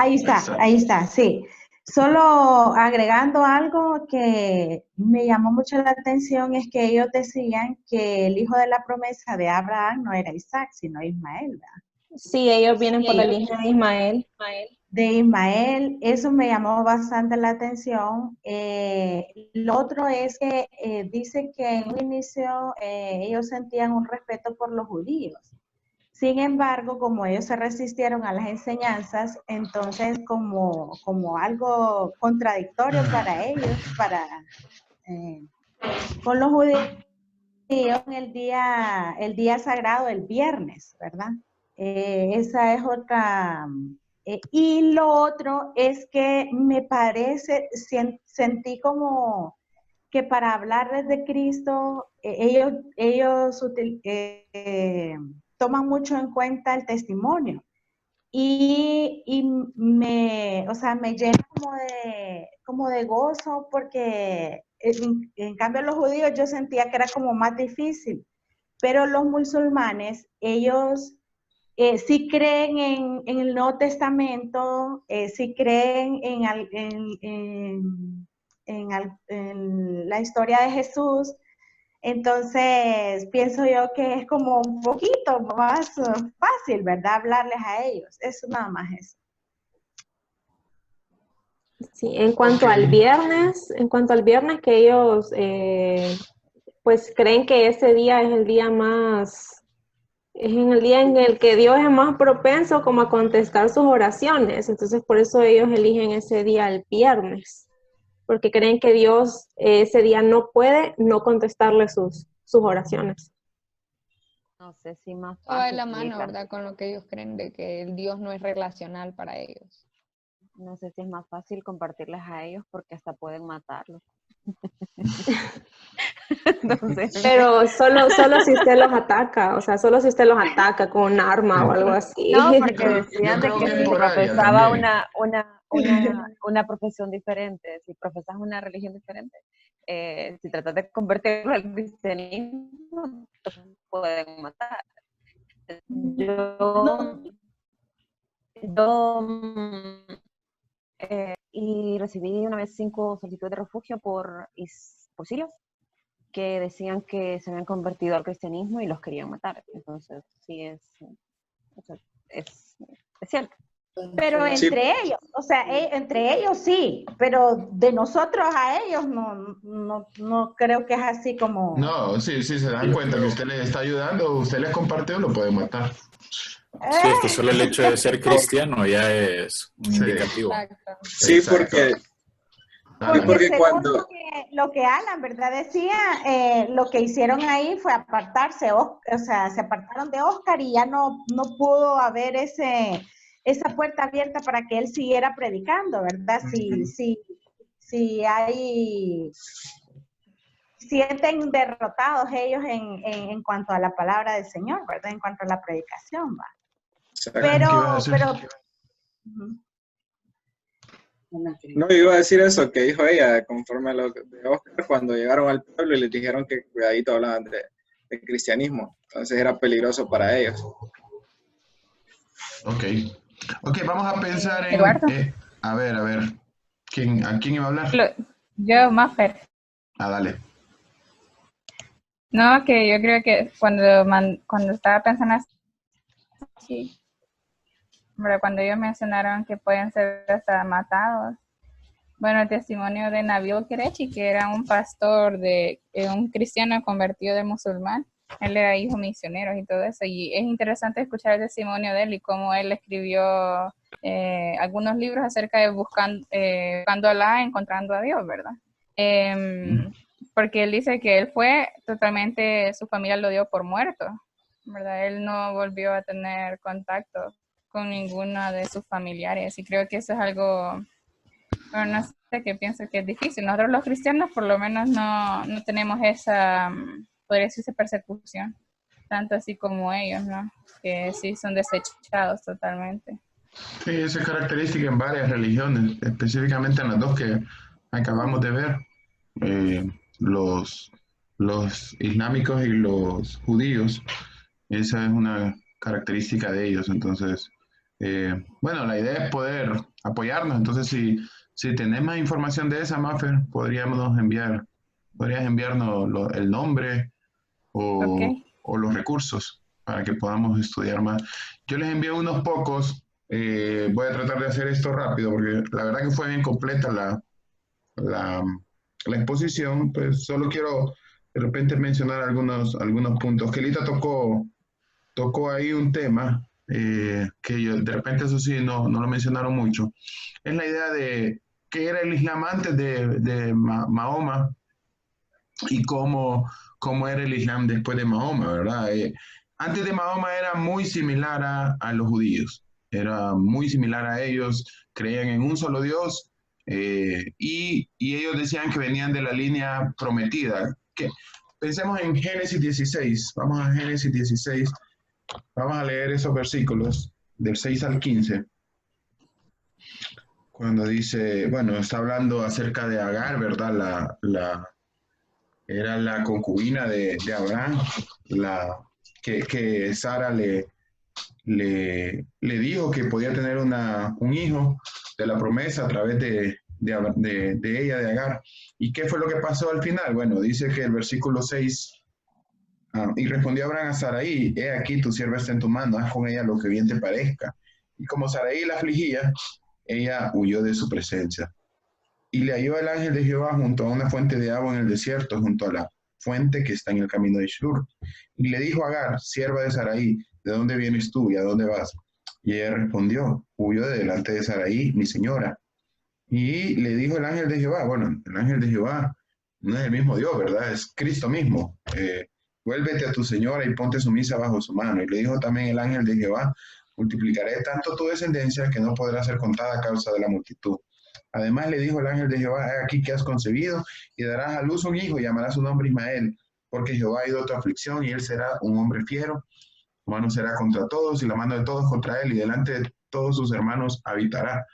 Speaker 9: Ahí está, sí. Solo agregando algo que me llamó mucho la atención es que ellos decían que el hijo de la promesa de Abraham no era Isaac, sino Ismael, ¿verdad?
Speaker 1: Sí, ellos vienen por la línea de Ismael.
Speaker 9: De Ismael, eso me llamó bastante la atención. Lo otro es que dice que en un inicio ellos sentían un respeto por los judíos. Sin embargo, como ellos se resistieron a las enseñanzas, entonces como algo contradictorio para ellos, con los judíos, en el día sagrado, el viernes, ¿verdad? Esa es otra. Y lo otro es que me parece, sentí como que para hablarles de Cristo, ellos toman mucho en cuenta el testimonio. Y o sea, me llena como de gozo porque en cambio los judíos yo sentía que era como más difícil, pero los musulmanes, ellos sí creen en el Nuevo Testamento, sí creen en la historia de Jesús. Entonces, pienso yo que es como un poquito más fácil, ¿verdad? Hablarles a ellos. Eso nada más es.
Speaker 1: Sí, en cuanto al viernes, que ellos pues creen que ese día es el día en el que Dios es más propenso como a contestar sus oraciones. Entonces, por eso ellos eligen ese día el viernes, porque creen que Dios ese día no puede no contestarle sus oraciones.
Speaker 10: No sé si más
Speaker 2: Todo va de
Speaker 10: fácil.
Speaker 2: la mano, ¿verdad? Con lo que ellos creen de que el Dios no es relacional para ellos.
Speaker 10: No sé si es más fácil compartirles a ellos porque hasta pueden matarlos. Entonces,
Speaker 1: pero solo si usted los ataca, o sea, solo si usted los ataca con un arma o algo así.
Speaker 10: no, porque decían de que si profesaba
Speaker 4: también.
Speaker 10: una profesión diferente, si profesas una religión diferente, si tratas de convertirlo al cristianismo, te pueden matar. Y recibí una vez 5 solicitudes de refugio por sirios que decían que se habían convertido al cristianismo y los querían matar. Entonces, sí es cierto.
Speaker 9: Pero entre ellos, o sea, entre ellos sí, pero de nosotros a ellos no creo que es así como...
Speaker 4: No, sí, se dan cuenta que usted les está ayudando, usted les compartió, lo puede matar.
Speaker 6: Sí, es que solo el hecho de ser cristiano ya es un indicativo.
Speaker 2: Exacto.
Speaker 3: Sí, porque cuando...
Speaker 9: lo que Alan, ¿verdad? Decía, lo que hicieron ahí fue apartarse, o sea, se apartaron de Oscar y ya no pudo haber esa puerta abierta para que él siguiera predicando, ¿verdad? Si sienten derrotados ellos en cuanto a la palabra del Señor, ¿verdad? En cuanto a la predicación, ¿va?
Speaker 3: No, iba a decir eso que dijo ella, conforme a lo de Oscar, cuando llegaron al pueblo y les dijeron que cuidadito hablaban de cristianismo, entonces era peligroso para ellos.
Speaker 4: Ok, vamos a pensar en...
Speaker 11: Eduardo.
Speaker 4: A ver, ¿a quién iba a hablar?
Speaker 11: Yo, Maffer.
Speaker 4: Dale.
Speaker 11: No, que yo creo que cuando estaba pensando así, pero cuando ellos mencionaron que pueden ser hasta matados, bueno, el testimonio de Nabil Qureshi, que era un pastor un cristiano convertido de musulmán, él era hijo misionero y todo eso, y es interesante escuchar el testimonio de él y cómo él escribió algunos libros acerca de buscando a Allah, encontrando a Dios, ¿verdad? Porque él dice que él fue totalmente, su familia lo dio por muerto, ¿verdad? Él no volvió a tener contacto con ninguna de sus familiares y creo que eso es algo, bueno, no sé, que pienso que es difícil. Nosotros los cristianos por lo menos no tenemos esa, podría decirse, persecución, tanto así como ellos, ¿no? Que sí son desechados totalmente.
Speaker 4: Sí, esa es característica en varias religiones, específicamente en las dos que acabamos de ver, los islámicos y los judíos. Esa es una característica de ellos. Entonces, bueno, la idea es poder apoyarnos. Entonces, si tenés más información de esa, Maffer, podrías enviarnos el nombre o los recursos para que podamos estudiar más. Yo les envío unos pocos. Voy a tratar de hacer esto rápido porque la verdad que fue bien completa la exposición. Pues solo quiero de repente mencionar algunos puntos. Kelita tocó tocó ahí un tema que de repente eso sí no lo mencionaron mucho. Es la idea de qué era el Islam antes de Mahoma y cómo era el Islam después de Mahoma, ¿verdad? Antes de Mahoma era muy similar a los judíos, era muy similar a ellos, creían en un solo Dios y ellos decían que venían de la línea prometida. Pensemos en Génesis 16, vamos a Génesis 16, vamos a leer esos versículos del 6 al 15. Cuando dice, bueno, está hablando acerca de Agar, ¿verdad? Era la concubina de Abraham, que Sara le dijo que podía tener un hijo de la promesa a través de ella, de Agar. ¿Y qué fue lo que pasó al final? Bueno, dice que el versículo 6, y respondió Abraham a Sarai, he aquí tu sierva está en tu mano, haz con ella lo que bien te parezca. Y como Sarai la afligía, ella huyó de su presencia. Y le halló el ángel de Jehová junto a una fuente de agua en el desierto, junto a la fuente que está en el camino de Shur. Y le dijo a Agar, sierva de Sarai, ¿de dónde vienes tú y a dónde vas? Y ella respondió, huyo de delante de Sarai, mi señora. Y le dijo el ángel de Jehová, bueno, el ángel de Jehová no es el mismo Dios, ¿verdad? Es Cristo mismo. Vuélvete a tu señora y ponte sumisa bajo su mano. Y le dijo también el ángel de Jehová, multiplicaré tanto tu descendencia que no podrá ser contada a causa de la multitud. Además le dijo el ángel de Jehová, he aquí que has concebido y darás a luz un hijo y llamarás su nombre Ismael, porque Jehová ha ido a tu aflicción y él será un hombre fiero. Su mano será contra todos y la mano de todos contra él y delante de todos sus hermanos habitará.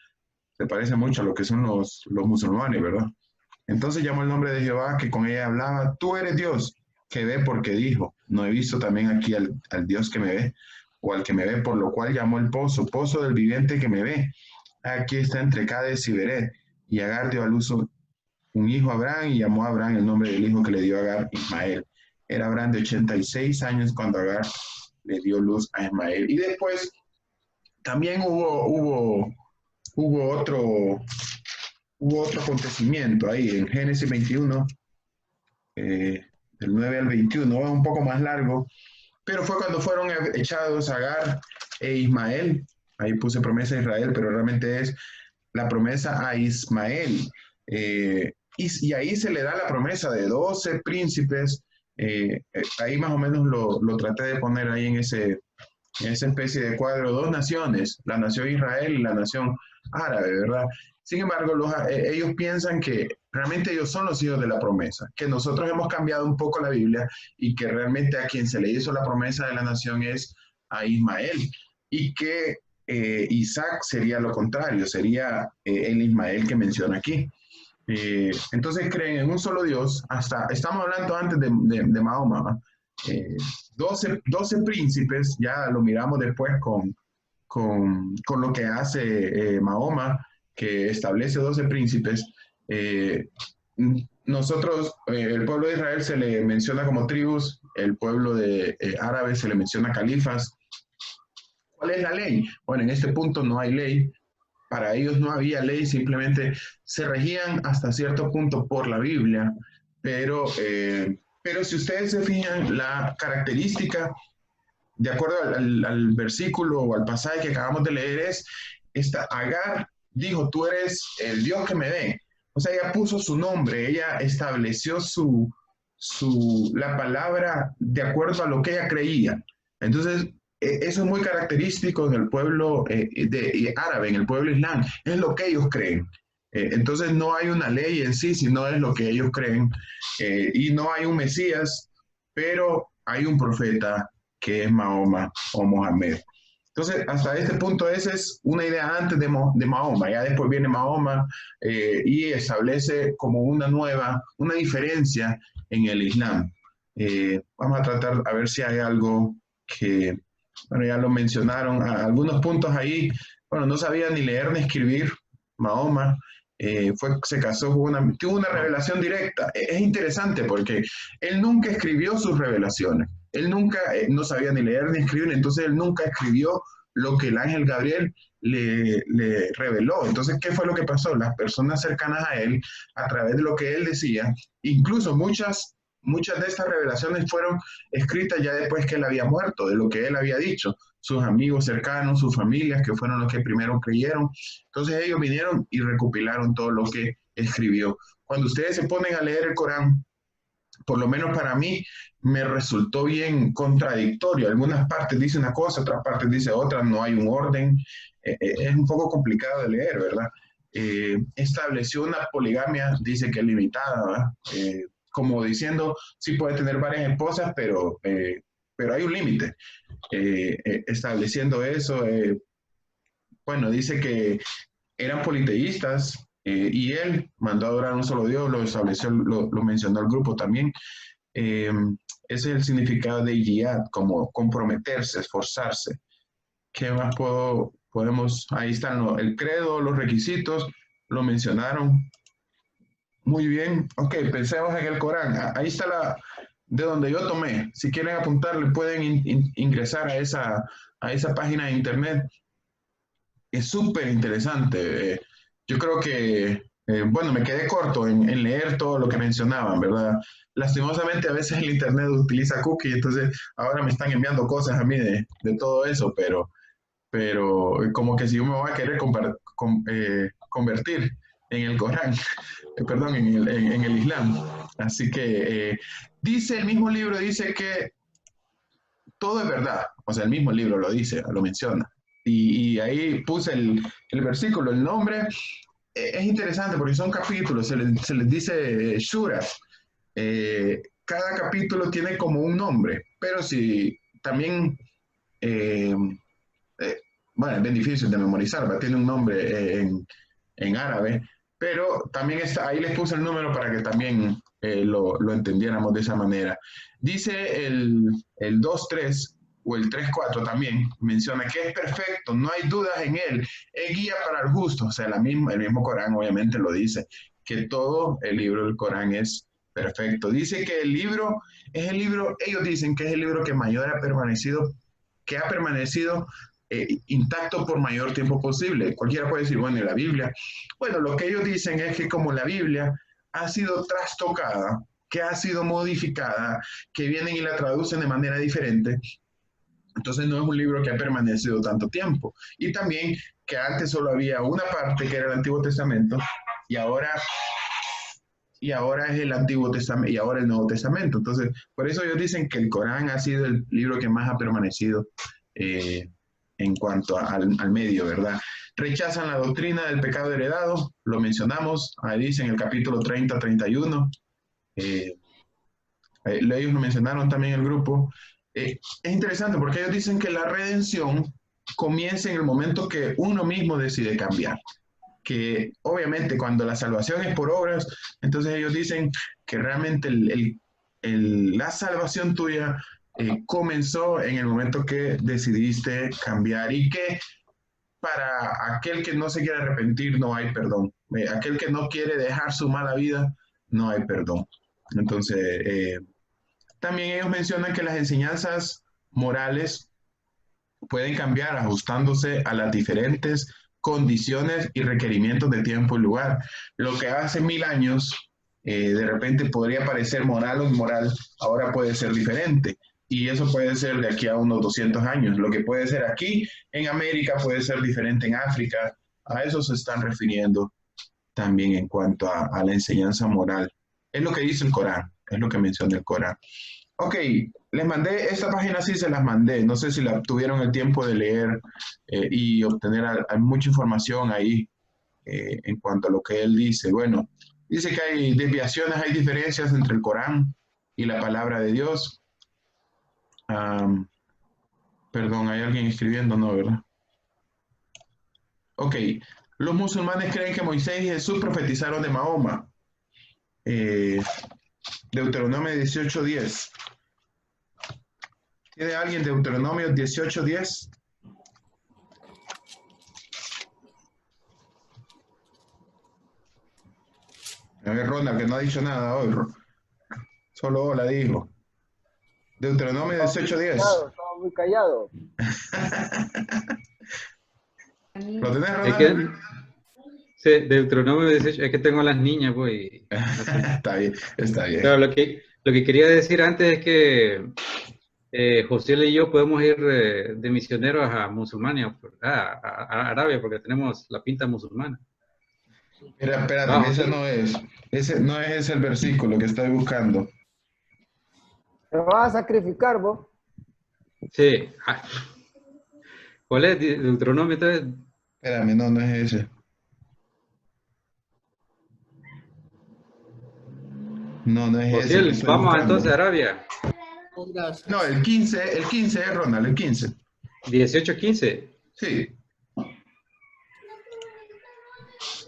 Speaker 4: Se parece mucho a lo que son los musulmanes, ¿verdad? Entonces llamó el nombre de Jehová que con ella hablaba, tú eres Dios que ve porque dijo, no he visto también aquí al Dios que me ve o al que me ve, por lo cual llamó el pozo del viviente que me ve. Aquí está entre Cades y Bered. Y Agar dio a luz un hijo a Abraham y llamó a Abraham el nombre del hijo que le dio a Agar, Ismael. Era Abraham de 86 años cuando Agar le dio luz a Ismael. Y después también hubo otro acontecimiento ahí en Génesis 21, del 9 al 21, es un poco más largo, pero fue cuando fueron echados Agar e Ismael. Ahí puse promesa a Israel, pero realmente es la promesa a Ismael. Y ahí se le da la promesa de 12 príncipes. Ahí más o menos lo traté de poner ahí en esa especie de cuadro. 2 naciones, la nación Israel y la nación árabe, ¿verdad? Sin embargo, ellos piensan que realmente ellos son los hijos de la promesa, que nosotros hemos cambiado un poco la Biblia y que realmente a quien se le hizo la promesa de la nación es a Ismael. Y que Isaac sería lo contrario, sería el Ismael que menciona aquí. Entonces creen en un solo Dios, estamos hablando antes de Mahoma, 12 príncipes, ya lo miramos después con lo que hace Mahoma, que establece 12 príncipes. Nosotros, el pueblo de Israel se le menciona como tribus, el pueblo de árabe se le menciona califas. ¿Cuál es la ley? Bueno, en este punto no hay ley. Para ellos no había ley, simplemente se regían hasta cierto punto por la Biblia. Pero si ustedes se fijan, la característica, de acuerdo al versículo o al pasaje que acabamos de leer, es Agar dijo, tú eres el Dios que me ve. O sea, ella puso su nombre, ella estableció la palabra de acuerdo a lo que ella creía. Entonces, eso es muy característico del pueblo árabe, en el pueblo islam, es lo que ellos creen. Entonces no hay una ley en sí, sino es lo que ellos creen. Y no hay un Mesías, pero hay un profeta que es Mahoma o Mohammed. Entonces, hasta este punto, esa es una idea antes de Mahoma. Ya después viene Mahoma y establece como una diferencia en el Islam. Vamos a tratar a ver si hay algo que... Bueno, ya lo mencionaron, algunos puntos ahí. Bueno, no sabía ni leer ni escribir Mahoma. Se casó, tuvo una revelación directa. Es interesante porque él nunca escribió sus revelaciones. Él nunca, no sabía ni leer ni escribir, entonces él nunca escribió lo que el ángel Gabriel le reveló. Entonces, ¿qué fue lo que pasó? Las personas cercanas a él, a través de lo que él decía, incluso muchas muchas de estas revelaciones fueron escritas ya después que él había muerto, de lo que él había dicho. Sus amigos cercanos, sus familias, que fueron los que primero creyeron. Entonces ellos vinieron y recopilaron todo lo que escribió. Cuando ustedes se ponen a leer el Corán, por lo menos para mí, me resultó bien contradictorio. Algunas partes dice una cosa, otras partes dice otra, no hay un orden. Es un poco complicado de leer, ¿verdad? Estableció una poligamia, dice que es limitada, ¿verdad? Como diciendo, sí puede tener varias esposas, pero hay un límite. Estableciendo eso, bueno, dice que eran politeístas, y él mandó a adorar a un solo Dios, lo estableció, lo mencionó el grupo también. Ese es el significado de jihad, como comprometerse, esforzarse. ¿Qué más podemos? Ahí están el credo, los requisitos, lo mencionaron. Muy bien. Ok, pensemos en el Corán. Ahí está de donde yo tomé. Si quieren apuntarle, pueden ingresar a esa página de internet. Es súper interesante. Yo creo que, bueno, me quedé corto en leer todo lo que mencionaban, ¿verdad? Lastimosamente a veces el internet utiliza cookies, entonces ahora me están enviando cosas a mí de todo eso, pero como que si yo me voy a querer convertir en el Corán, perdón, en el Islam. Así que dice el mismo libro, dice que todo es verdad, o sea, el mismo libro lo dice, lo menciona. Y ahí puse el versículo, el nombre. Es interesante porque son capítulos, se les dice shuras. Cada capítulo tiene como un nombre, pero si también, bueno, es bien difícil de memorizar, ¿verdad? Tiene un nombre en árabe, pero también ahí les puse el número para que también lo entendiéramos de esa manera. Dice el 2.3 o el 3.4 también, menciona que es perfecto, no hay dudas en él, es guía para el justo. O sea, el mismo Corán obviamente lo dice, que todo el libro del Corán es perfecto. Dice que el libro es el libro, ellos dicen que es el libro que mayor ha permanecido, intacto por mayor tiempo posible. Cualquiera puede decir, bueno, ¿y la Biblia? Bueno, lo que ellos dicen es que como la Biblia ha sido trastocada, que ha sido modificada, que vienen y la traducen de manera diferente, entonces no es un libro que ha permanecido tanto tiempo. Y también que antes solo había una parte que era el Antiguo Testamento y ahora es el Antiguo Testamento y ahora el Nuevo Testamento. Entonces, por eso ellos dicen que el Corán ha sido el libro que más ha permanecido en cuanto al medio, ¿verdad? Rechazan la doctrina del pecado heredado, lo mencionamos, ahí dice en el capítulo 30-31. Ellos lo mencionaron también en el grupo. Es interesante porque ellos dicen que la redención comienza en el momento que uno mismo decide cambiar. Que obviamente cuando la salvación es por obras, entonces ellos dicen que realmente la salvación tuya comenzó en el momento que decidiste cambiar y que para aquel que no se quiere arrepentir no hay perdón. Aquel que no quiere dejar su mala vida, no hay perdón. Entonces, también ellos mencionan que las enseñanzas morales pueden cambiar ajustándose a las diferentes condiciones y requerimientos de tiempo y lugar. Lo que hace 1000 años de repente podría parecer moral o inmoral, ahora puede ser diferente. Y eso puede ser de aquí a unos 200 años. Lo que puede ser aquí en América puede ser diferente en África. A eso se están refiriendo también en cuanto a la enseñanza moral. Es lo que dice el Corán, es lo que menciona el Corán. Ok, les mandé, esta página sí se las mandé, no sé si la tuvieron el tiempo de leer y obtener mucha información ahí en cuanto a lo que él dice. Bueno, dice que hay desviaciones, hay diferencias entre el Corán y la palabra de Dios. Perdón, ¿hay alguien escribiendo? No, ¿verdad? Ok, los musulmanes creen que Moisés y Jesús profetizaron de Mahoma. Deuteronomio 18:10. ¿Tiene alguien Deuteronomio 18:10? A ver, Ronald, que no ha dicho nada hoy. Solo hola dijo. Deuteronomio 18:10.
Speaker 12: Estaba muy callado.
Speaker 4: ¿Lo tenés, Ronald?
Speaker 13: Sí, Deuteronomio 18, es que tengo a las niñas, pues.
Speaker 4: Está bien, está bien.
Speaker 13: Pero lo que
Speaker 12: Lo que quería decir antes es que José y yo podemos ir de misioneros a musulmania, a Arabia, porque tenemos la pinta musulmana.
Speaker 4: Espérate, ese no es el versículo que estoy buscando.
Speaker 13: ¿Te vas a sacrificar vos?
Speaker 12: Sí. ¿Cuál es? Deuteronomio 3.
Speaker 4: Espérame, no es ese. No es
Speaker 12: José,
Speaker 4: ese.
Speaker 12: vamos entonces a Arabia.
Speaker 4: No, el 15 es Ronald, el 15.
Speaker 12: 18:15.
Speaker 4: Sí.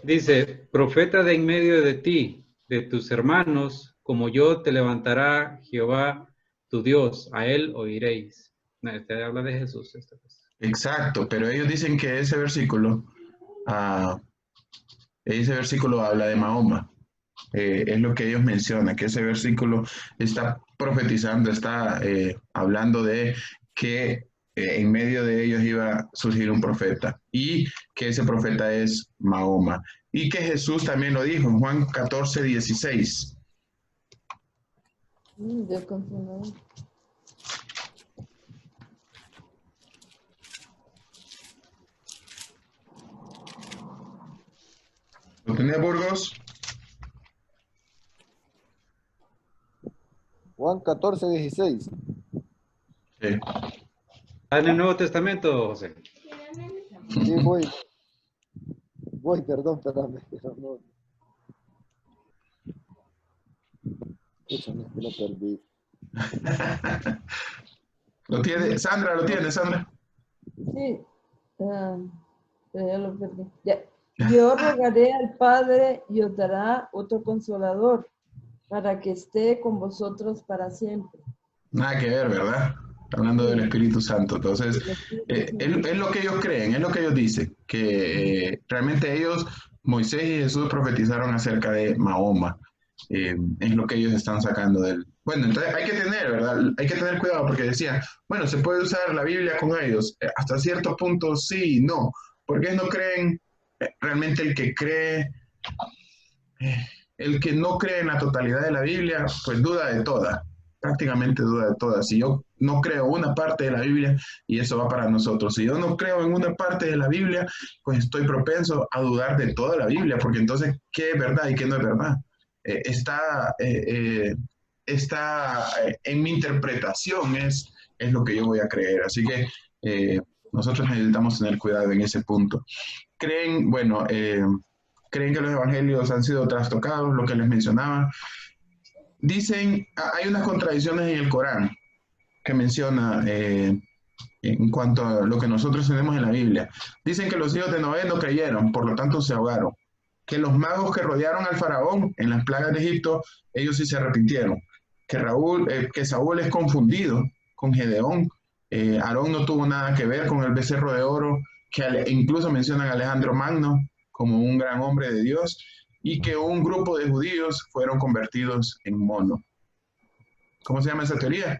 Speaker 12: Dice, profeta de en medio de ti, de tus hermanos, como yo te levantará Jehová tu Dios, a él oiréis. No, este habla de Jesús.
Speaker 4: Exacto, pero ellos dicen que ese versículo habla de Mahoma. Es lo que ellos mencionan, que ese versículo está profetizando, está hablando de que en medio de ellos iba a surgir un profeta y que ese profeta es Mahoma. Y que Jesús también lo dijo en Juan 14:16.
Speaker 8: Ya confirmado.
Speaker 4: ¿Lo tenés, Burgos?
Speaker 13: Juan 14:16.
Speaker 4: Sí.
Speaker 12: ¿Está en el Nuevo Testamento, José?
Speaker 13: Sí, voy. Perdón, espérame. No. Escúchame, que lo perdí.
Speaker 4: ¿Lo tiene? Sandra, ¿lo tiene, Sandra?
Speaker 8: Sí, pero ya lo perdí. Ya. Yo rogaré al Padre y os dará otro consolador para que esté con vosotros para siempre.
Speaker 4: Nada que ver, ¿verdad? Hablando del Espíritu Santo. Entonces, es lo que ellos creen, es lo que ellos dicen, que realmente ellos, Moisés y Jesús profetizaron acerca de Mahoma. Es lo que ellos están sacando de él. Bueno, entonces hay que tener, ¿verdad? Hay que tener cuidado porque decía, bueno, ¿se puede usar la Biblia con ellos? Hasta cierto punto sí y no. Porque ellos no creen, realmente el que cree, el que no cree en la totalidad de la Biblia, pues duda de toda, prácticamente duda de todas. Si yo no creo una parte de la Biblia, y eso va para nosotros, si yo no creo en una parte de la Biblia, pues estoy propenso a dudar de toda la Biblia, porque entonces, ¿qué es verdad y qué no es verdad? Está en mi interpretación, es lo que yo voy a creer. Así que nosotros necesitamos tener cuidado en ese punto. Creen que los evangelios han sido trastocados, lo que les mencionaba. Dicen, hay unas contradicciones en el Corán que menciona en cuanto a lo que nosotros tenemos en la Biblia. Dicen que los hijos de Noé no creyeron, por lo tanto se ahogaron. Que los magos que rodearon al faraón en las plagas de Egipto, ellos sí se arrepintieron. Que Saúl es confundido con Gedeón. Aarón no tuvo nada que ver con el becerro de oro, que incluso mencionan a Alejandro Magno como un gran hombre de Dios, y que un grupo de judíos fueron convertidos en mono. ¿Cómo se llama esa teoría?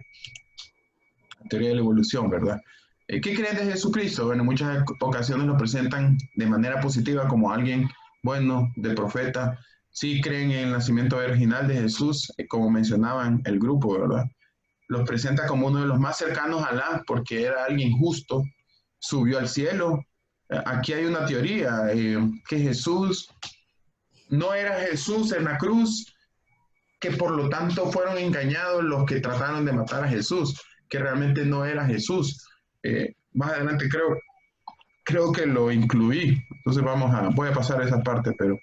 Speaker 4: La teoría de la evolución, ¿verdad? ¿Qué creen de Jesucristo? Bueno, en muchas ocasiones lo presentan de manera positiva como alguien bueno, de profeta. Sí creen en el nacimiento virginal de Jesús, como mencionaban el grupo, ¿verdad? Los presenta como uno de los más cercanos a Alá, porque era alguien justo, subió al cielo. Aquí hay una teoría, que Jesús no era Jesús en la cruz, que por lo tanto fueron engañados los que trataron de matar a Jesús, que realmente no era Jesús. Más adelante creo que lo incluí, entonces voy a pasar esa parte, pero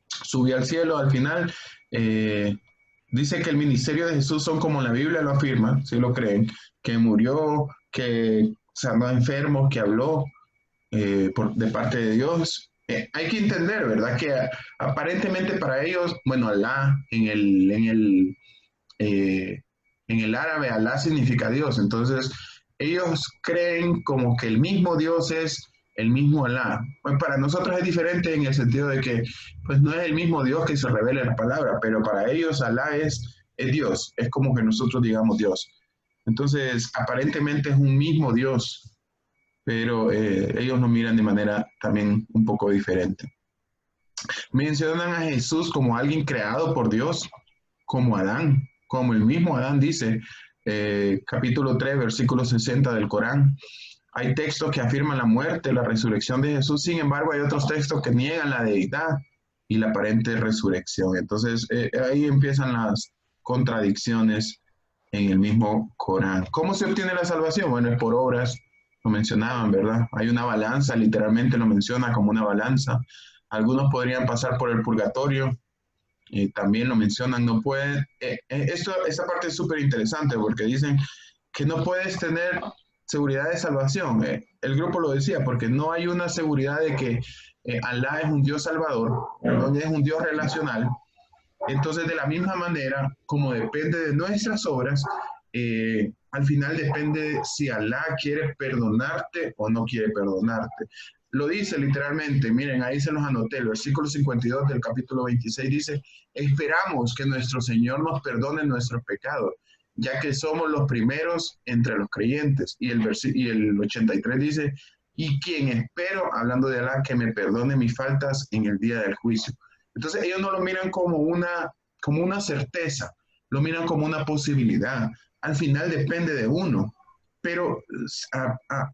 Speaker 4: subió al cielo al final. Dice que el ministerio de Jesús son como la Biblia lo afirma, si lo creen, que murió, que sanó a enfermos, que habló de parte de Dios. Hay que entender, ¿verdad? Que aparentemente para ellos, bueno, Alá, en el árabe, Alá significa Dios. Entonces, ellos creen como que el mismo Dios es el mismo Alá. Pues para nosotros es diferente en el sentido de que pues no es el mismo Dios que se revela en la palabra, pero para ellos Alá es Dios, es como que nosotros digamos Dios. Entonces, aparentemente es un mismo Dios, pero ellos lo miran de manera también un poco diferente. Mencionan a Jesús como alguien creado por Dios, como Adán. como el mismo Adán dice, capítulo 3, versículo 60 del Corán. Hay textos que afirman la muerte, la resurrección de Jesús, sin embargo hay otros textos que niegan la deidad y la aparente resurrección. Entonces ahí empiezan las contradicciones en el mismo Corán. ¿Cómo se obtiene la salvación? Bueno, es por obras, lo mencionaban, ¿verdad? Hay una balanza, literalmente lo menciona como una balanza. Algunos podrían pasar por el purgatorio, también lo mencionan, no pueden. Esta parte es súper interesante porque dicen que no puedes tener seguridad de salvación. El grupo lo decía, porque no hay una seguridad de que Alá es un Dios salvador, no es un Dios relacional. Entonces, de la misma manera, como depende de nuestras obras, al final depende si Alá quiere perdonarte o no quiere perdonarte. Lo dice literalmente, miren, ahí se los anoté, el versículo 52 del capítulo 26 dice, esperamos que nuestro Señor nos perdone nuestros pecados, ya que somos los primeros entre los creyentes. Y el 83 dice, y quien espero, hablando de Alá, que me perdone mis faltas en el día del juicio. Entonces ellos no lo miran como una certeza, lo miran como una posibilidad. Al final depende de uno, pero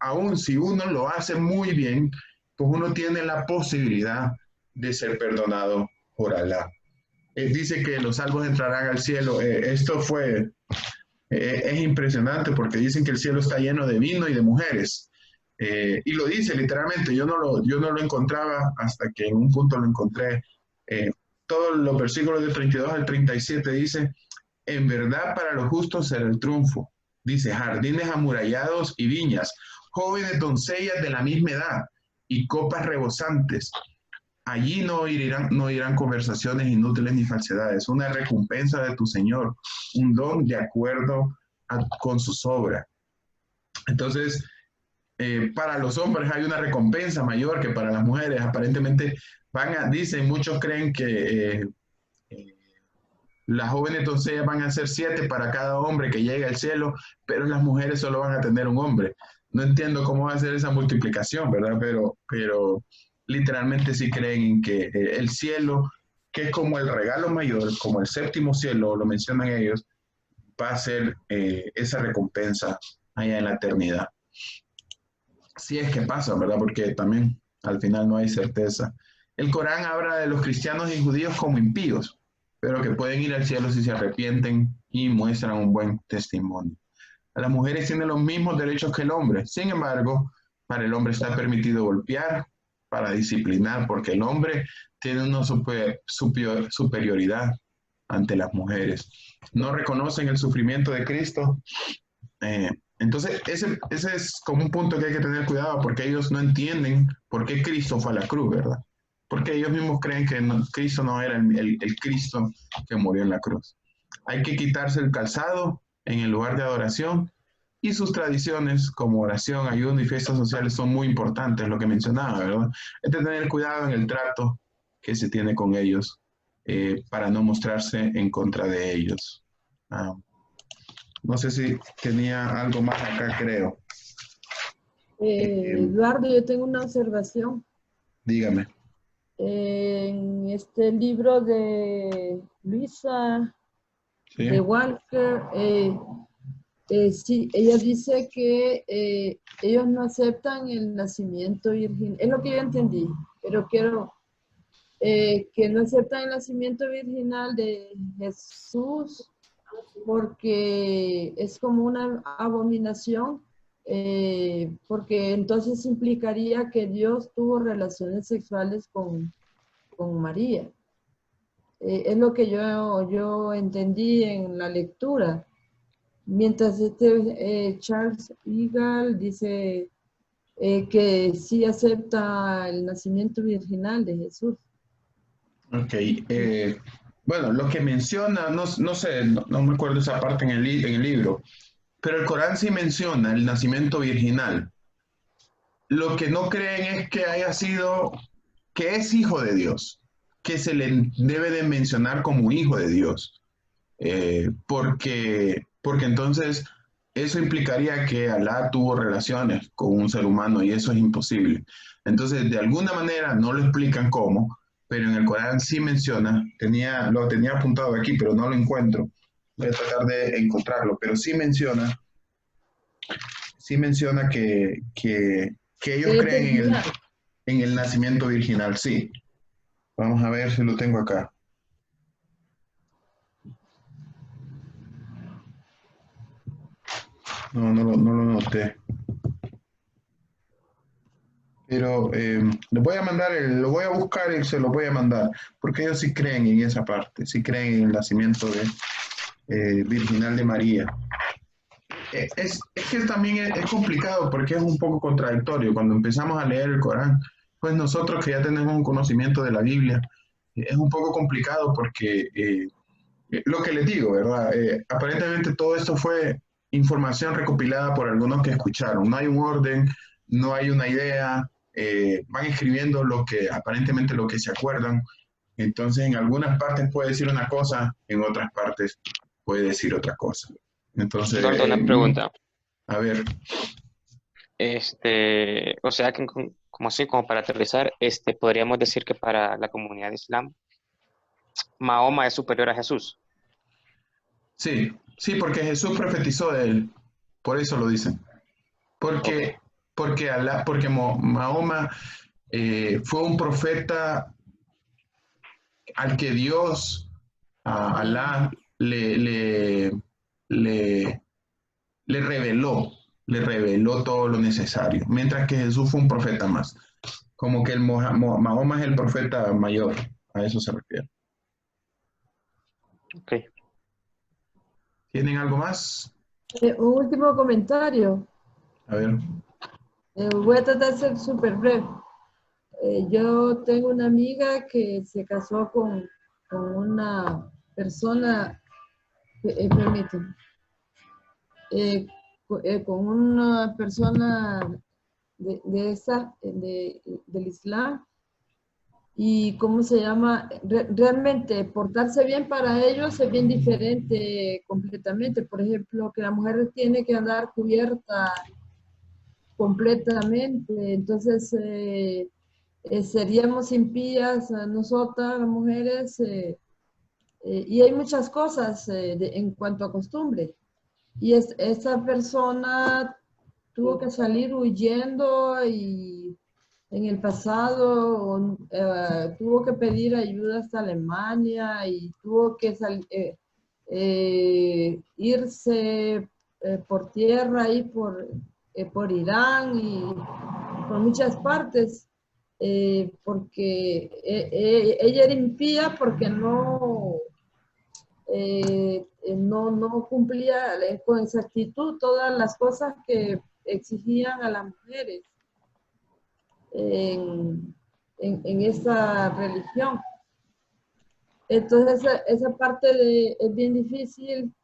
Speaker 4: aún si uno lo hace muy bien, pues uno tiene la posibilidad de ser perdonado por Alá. Dice que los salvos entrarán al cielo. Esto es impresionante porque dicen que el cielo está lleno de vino y de mujeres. Y lo dice literalmente, yo no lo encontraba hasta que en un punto lo encontré. Todos los versículos del 32 al 37 dice, en verdad para los justos será el triunfo. Dice, jardines amurallados y viñas, jóvenes doncellas de la misma edad y copas rebosantes. Allí no irán conversaciones inútiles ni falsedades, una recompensa de tu Señor, un don de acuerdo con sus obras. Entonces, para los hombres hay una recompensa mayor que para las mujeres. Aparentemente dicen, muchos creen que las jóvenes doncellas van a ser 7 para cada hombre que llegue al cielo, pero las mujeres solo van a tener un hombre. No entiendo cómo va a ser esa multiplicación, ¿verdad? Pero literalmente sí creen en que el cielo, que es como el regalo mayor, como el séptimo cielo, lo mencionan ellos, va a ser esa recompensa allá en la eternidad. Si es que pasa, ¿verdad? Porque también al final no hay certeza. El Corán habla de los cristianos y judíos como impíos, pero que pueden ir al cielo si se arrepienten y muestran un buen testimonio. Las mujeres tienen los mismos derechos que el hombre. Sin embargo, para el hombre está permitido golpear, para disciplinar, porque el hombre tiene una superioridad ante las mujeres. No reconocen el sufrimiento de Cristo. Entonces, ese es como un punto que hay que tener cuidado, porque ellos no entienden por qué Cristo fue a la cruz, ¿verdad? Porque ellos mismos creen que Cristo no era el Cristo que murió en la cruz. Hay que quitarse el calzado en el lugar de adoración, y sus tradiciones como oración, ayuno y fiestas sociales son muy importantes, lo que mencionaba, ¿verdad? Hay que tener cuidado en el trato que se tiene con ellos para no mostrarse en contra de ellos. No sé si tenía algo más acá, creo.
Speaker 8: Eduardo, yo tengo una observación.
Speaker 4: Dígame.
Speaker 8: En este libro de Luisa, ¿sí?, de Walker, sí, ella dice que ellos no aceptan el nacimiento virginal. Es lo que yo entendí, pero quiero que no aceptan el nacimiento virginal de Jesús porque es como una abominación, porque entonces implicaría que Dios tuvo relaciones sexuales con María. Es lo que yo entendí en la lectura. Mientras Charles Eagle dice que sí acepta el nacimiento virginal de Jesús.
Speaker 4: Ok. Bueno, lo que menciona, no sé, no me acuerdo esa parte en el libro, pero el Corán sí menciona el nacimiento virginal. Lo que no creen es que haya sido, que es hijo de Dios, que se le debe de mencionar como hijo de Dios, porque entonces eso implicaría que Alá tuvo relaciones con un ser humano y eso es imposible. Entonces, de alguna manera, no lo explican cómo, pero en el Corán sí menciona, lo tenía apuntado aquí, pero no lo encuentro, voy a tratar de encontrarlo, pero sí menciona que ellos creen en el nacimiento virginal, sí. Vamos a ver si lo tengo acá. No lo noté. Pero lo voy a mandar, lo voy a buscar y se lo voy a mandar, porque ellos sí creen en esa parte, sí creen en el nacimiento virginal de María. Es que también es complicado porque es un poco contradictorio. Cuando empezamos a leer el Corán, pues nosotros que ya tenemos un conocimiento de la Biblia, es un poco complicado porque lo que les digo, ¿verdad? Aparentemente todo esto fue información recopilada por algunos que escucharon. No hay un orden, no hay una idea, van escribiendo aparentemente lo que se acuerdan. Entonces en algunas partes puede decir una cosa, en otras partes puede decir otra cosa. Entonces,
Speaker 5: Eduardo, una pregunta.
Speaker 4: A ver.
Speaker 5: O sea que como para aterrizar, podríamos decir que para la comunidad de Islam, Mahoma es superior a Jesús.
Speaker 4: Sí, porque Jesús profetizó de él, por eso lo dicen. Porque Mahoma fue un profeta al que Dios, a Alá, le reveló todo lo necesario, mientras que Jesús fue un profeta más. Como que Mahoma es el profeta mayor, a eso se refiere.
Speaker 5: Ok.
Speaker 4: ¿Tienen algo más?
Speaker 8: Un último comentario.
Speaker 4: A ver.
Speaker 8: Voy a tratar de ser súper breve. Yo tengo una amiga que se casó con una persona, permíteme, con una persona del Islam. Y cómo se llama, realmente portarse bien para ellos es bien diferente completamente. Por ejemplo, que la mujer tiene que andar cubierta completamente, entonces seríamos impías nosotras las mujeres, y hay muchas cosas en cuanto a costumbre. Y esa persona tuvo que salir huyendo y en el pasado tuvo que pedir ayuda hasta Alemania y tuvo que irse por tierra y por Irán y por muchas partes, porque ella era impía porque no cumplía con exactitud todas las cosas que exigían a las mujeres en esa religión. Entonces esa parte es bien difícil.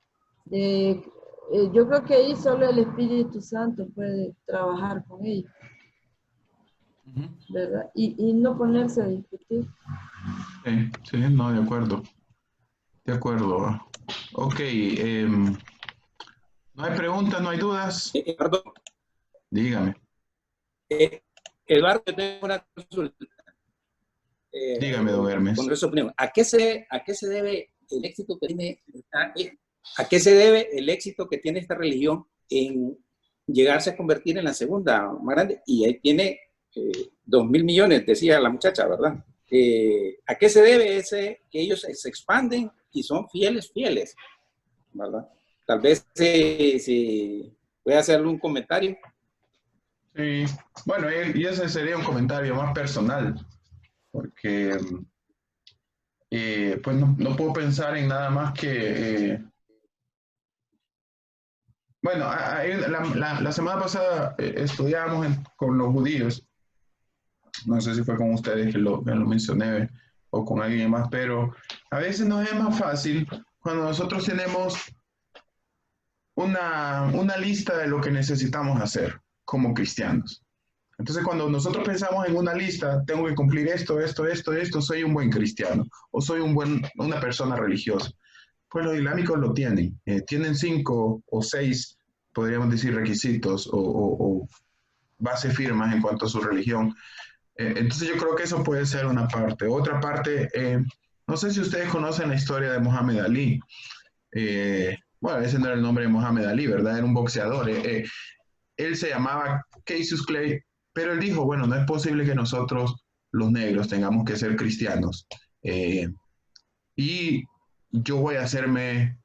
Speaker 8: Yo creo que ahí solo el Espíritu Santo puede trabajar con ellos, ¿verdad? Y no ponerse a discutir.
Speaker 4: Sí, no, de acuerdo. De acuerdo. Ok. ¿No hay preguntas, no hay dudas?
Speaker 14: Eduardo.
Speaker 4: Dígame.
Speaker 14: Eduardo, tengo una consulta.
Speaker 4: Dígame, don Hermes.
Speaker 14: Con su opinión. ¿A qué se debe el éxito que tiene esta religión en llegarse a convertir en la segunda más grande? Y ahí tiene 2.000 millones, decía la muchacha, ¿verdad? ¿A qué se debe que ellos se expanden y son fieles, ¿verdad? Tal vez si puede hacerle un comentario.
Speaker 4: Sí, bueno, y ese sería un comentario más personal, porque pues no puedo pensar en nada más que... bueno, la semana pasada estudiábamos con los judíos, no sé si fue con ustedes que lo mencioné o con alguien más, pero a veces nos es más fácil cuando nosotros tenemos una lista de lo que necesitamos hacer como cristianos. Entonces, cuando nosotros pensamos en una lista, tengo que cumplir esto, soy un buen cristiano o soy una persona religiosa. Pues los islámicos lo tienen. Tienen 5 o 6, podríamos decir, requisitos o bases firmas en cuanto a su religión. Entonces, yo creo que eso puede ser una parte. Otra parte, no sé si ustedes conocen la historia de Muhammad Ali. bueno, ese no era el nombre de Mohamed Ali, ¿verdad? Era un boxeador. Él se llamaba Cassius Clay, pero él dijo, bueno, no es posible que nosotros, los negros, tengamos que ser cristianos. Y yo voy a hacerme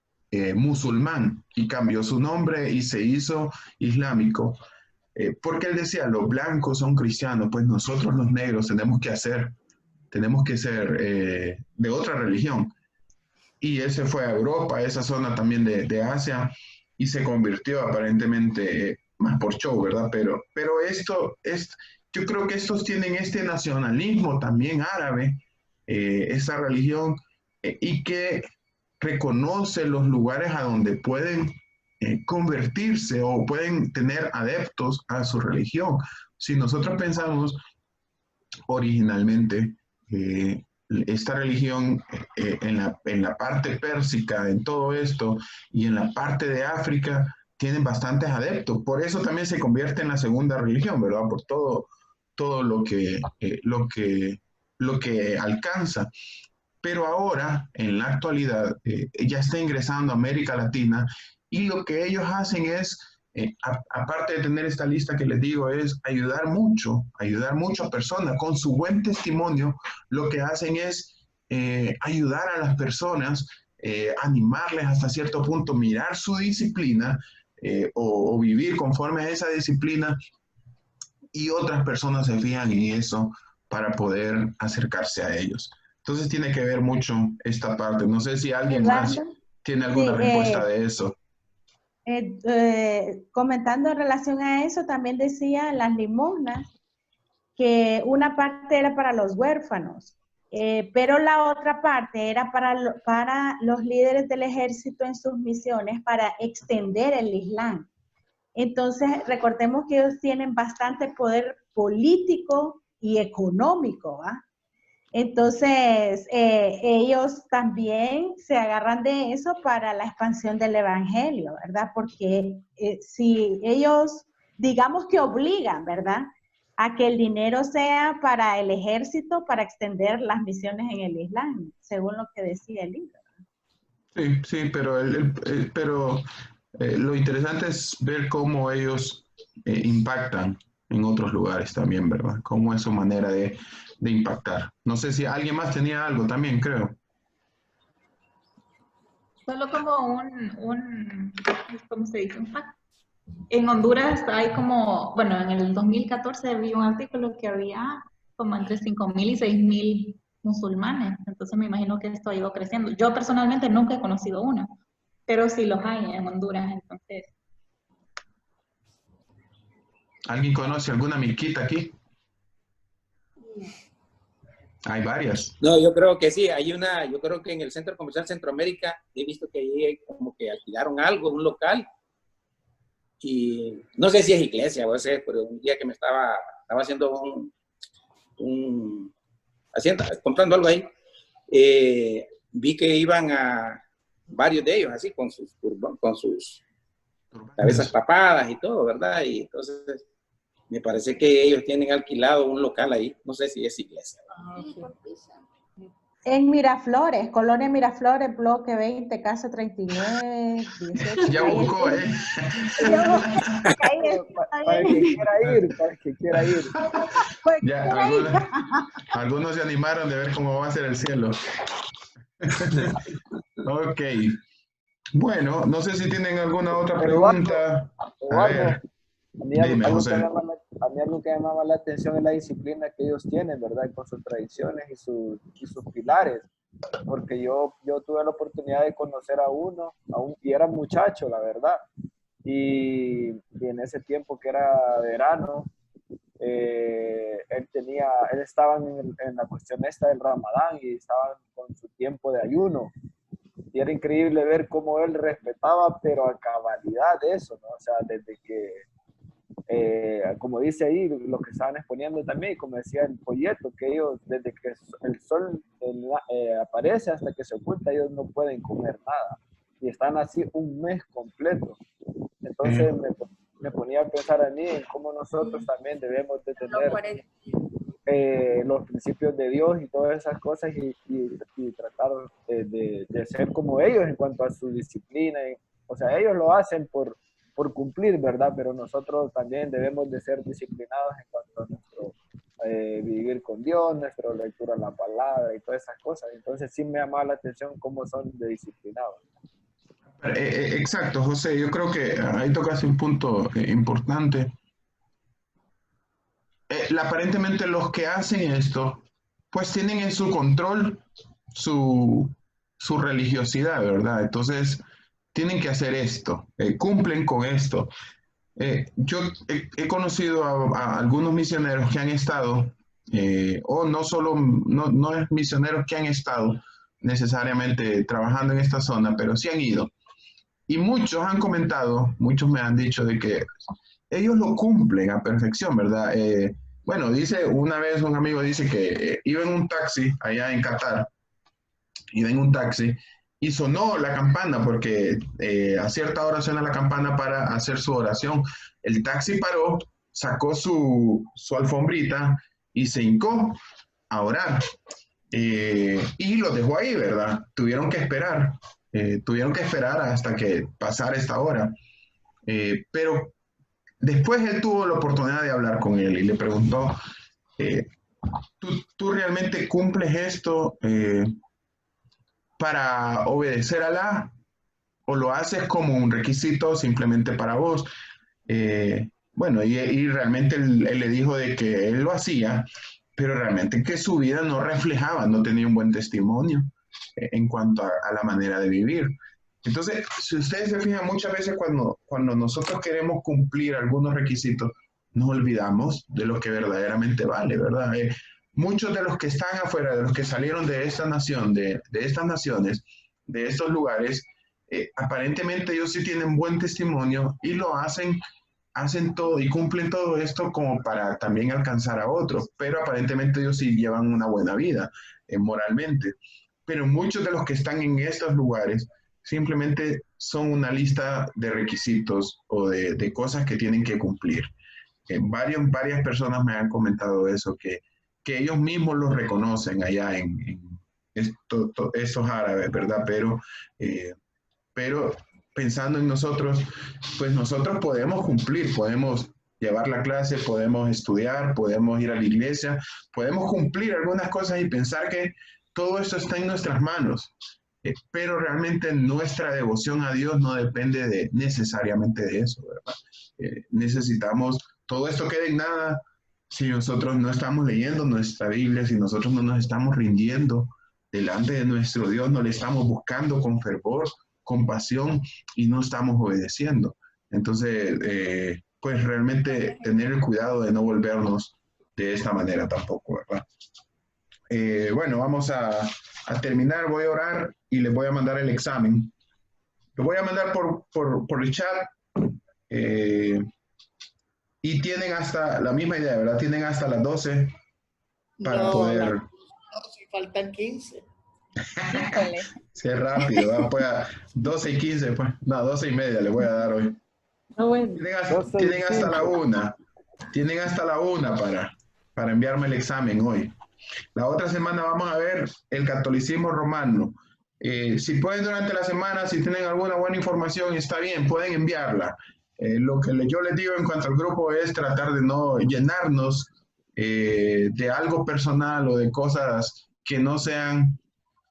Speaker 4: musulmán, y cambió su nombre y se hizo islámico, porque él decía, los blancos son cristianos, pues nosotros los negros tenemos que ser de otra religión. Y él se fue a Europa, a esa zona también de Asia, y se convirtió aparentemente más por show, ¿verdad? Pero esto es, yo creo que estos tienen este nacionalismo también árabe, esa religión, y que reconoce los lugares a donde pueden convertirse o pueden tener adeptos a su religión. Si nosotros pensamos originalmente, esta religión en la parte pérsica, en todo esto, y en la parte de África, tienen bastantes adeptos. Por eso también se convierte en la segunda religión, ¿verdad? Por todo lo que alcanza. Pero ahora, en la actualidad, ya está ingresando a América Latina, y lo que ellos hacen es, aparte de tener esta lista que les digo, es ayudar mucho a personas. Con su buen testimonio, lo que hacen es ayudar a las personas, animarles hasta cierto punto, mirar su disciplina o vivir conforme a esa disciplina, y otras personas se fijan en eso para poder acercarse a ellos. Entonces tiene que ver mucho esta parte. No sé si alguien más tiene alguna respuesta de eso.
Speaker 9: Comentando en relación a eso, también decía las limosnas, que una parte era para los huérfanos, pero la otra parte era para los líderes del ejército en sus misiones, para extender el Islam. Entonces, recordemos que ellos tienen bastante poder político y económico, ¿ah? Entonces, ellos también se agarran de eso para la expansión del evangelio, ¿verdad? Porque si ellos, digamos que obligan, ¿verdad?, a que el dinero sea para el ejército, para extender las misiones en el Islam, según lo que decía el libro.
Speaker 4: Sí, pero lo interesante es ver cómo ellos impactan en otros lugares también, ¿verdad? Cómo es su manera de impactar. No sé si alguien más tenía algo también, creo.
Speaker 15: Solo como ¿cómo se dice? En Honduras hay como, bueno, en el 2014 vi un artículo que había como entre 5,000 y 6,000 musulmanes. Entonces me imagino que esto ha ido creciendo. Yo personalmente nunca he conocido uno, pero sí los hay en Honduras, entonces.
Speaker 4: ¿Alguien conoce alguna miquita aquí? Hay varias.
Speaker 14: No, yo creo que sí, yo creo que en el Centro Comercial Centroamérica he visto que ahí como que alquilaron algo, un local, y no sé si es iglesia o sé, pero un día que me estaba haciendo comprando algo ahí, vi que iban a varios de ellos así con sus cabezas tapadas y todo, ¿verdad? Y entonces me parece que ellos tienen alquilado un local ahí, no sé si es iglesia.
Speaker 9: En Miraflores, Colonia Miraflores, bloque 20, casa 39, 18.
Speaker 4: Ya buscó,
Speaker 13: Para que quiera ir.
Speaker 4: Ya, algunos se animaron de ver cómo va a ser el cielo. Ok. Bueno, no sé si tienen alguna otra pregunta. A ver.
Speaker 13: A mí algo que llamaba la atención es la disciplina que ellos tienen, ¿verdad? Con sus tradiciones y sus pilares. Porque yo tuve la oportunidad de conocer a uno y era muchacho, la verdad. Y en ese tiempo que era verano, él estaba en la cuestión esta del Ramadán y estaba con su tiempo de ayuno. Y era increíble ver cómo él respetaba, pero a cabalidad eso, ¿no? O sea, desde que como dice ahí, lo que estaban exponiendo también, como decía el folleto, que ellos, desde que el sol aparece hasta que se oculta, ellos no pueden comer nada. Y están así un mes completo. Entonces me ponía a pensar a mí en cómo nosotros también debemos de tener los principios de Dios y todas esas cosas y tratar de ser como ellos en cuanto a su disciplina. O sea, ellos lo hacen por cumplir, ¿verdad? Pero nosotros también debemos de ser disciplinados en cuanto a nuestro vivir con Dios, nuestra lectura de la palabra y todas esas cosas. Entonces sí me llama la atención cómo son de disciplinados.
Speaker 4: Exacto, José, yo creo que ahí tocaste un punto importante. Aparentemente los que hacen esto, pues tienen en su control su religiosidad, ¿verdad? Entonces, tienen que hacer esto, cumplen con esto. Yo he conocido a algunos misioneros que han estado, o no solo, no es misioneros que han estado necesariamente trabajando en esta zona, pero sí han ido. Y muchos han comentado, muchos me han dicho de que ellos lo cumplen a perfección, ¿verdad? Bueno, dice, una vez un amigo dice que iba en un taxi allá en Qatar, iba en un taxi y sonó la campana porque a cierta hora suena la campana para hacer su oración. El taxi paró, sacó su alfombrita y se hincó a orar. Y lo dejó ahí, ¿verdad? Tuvieron que esperar hasta que pasara esta hora. Pero después él tuvo la oportunidad de hablar con él y le preguntó, ¿tú realmente cumples esto para obedecer a Alá o lo haces como un requisito simplemente para vos? Bueno, y realmente él le dijo de que él lo hacía, pero realmente que su vida no reflejaba, no tenía un buen testimonio en cuanto a la manera de vivir. Entonces, si ustedes se fijan, muchas veces cuando nosotros queremos cumplir algunos requisitos, nos olvidamos de lo que verdaderamente vale, ¿verdad? Muchos de los que están afuera, de los que salieron de esta nación, de estas naciones, de estos lugares, aparentemente ellos sí tienen buen testimonio y lo hacen todo y cumplen todo esto como para también alcanzar a otros, pero aparentemente ellos sí llevan una buena vida moralmente. Pero muchos de los que están en estos lugares simplemente son una lista de requisitos o de cosas que tienen que cumplir. Varias personas me han comentado eso, que ellos mismos los reconocen allá en estos árabes, ¿verdad? Pero pensando en nosotros, pues nosotros podemos cumplir, podemos llevar la clase, podemos estudiar, podemos ir a la iglesia, podemos cumplir algunas cosas y pensar que todo esto está en nuestras manos. Pero realmente nuestra devoción a Dios no depende necesariamente de eso, ¿verdad? Necesitamos, todo esto queda en nada si nosotros no estamos leyendo nuestra Biblia, si nosotros no nos estamos rindiendo delante de nuestro Dios, no le estamos buscando con fervor, con pasión y no estamos obedeciendo. Entonces, pues realmente tener el cuidado de no volvernos de esta manera tampoco, ¿verdad? Bueno, vamos a terminar, voy a orar y les voy a mandar el examen. Lo voy a mandar por el chat y tienen hasta la misma idea, ¿verdad? Tienen hasta las 12 para poder...
Speaker 7: No, si faltan 15.
Speaker 4: Sí, es rápido, ¿verdad? Pues a 12 y 15, pues. No, 12 y media le voy a dar hoy. Tienen hasta la 1. Tienen hasta la 1 para enviarme el examen hoy. La otra semana vamos a ver el catolicismo romano. Si pueden durante la semana, si tienen alguna buena información, está bien, pueden enviarla. Lo que yo les digo en cuanto al grupo es tratar de no llenarnos de algo personal o de cosas que no sean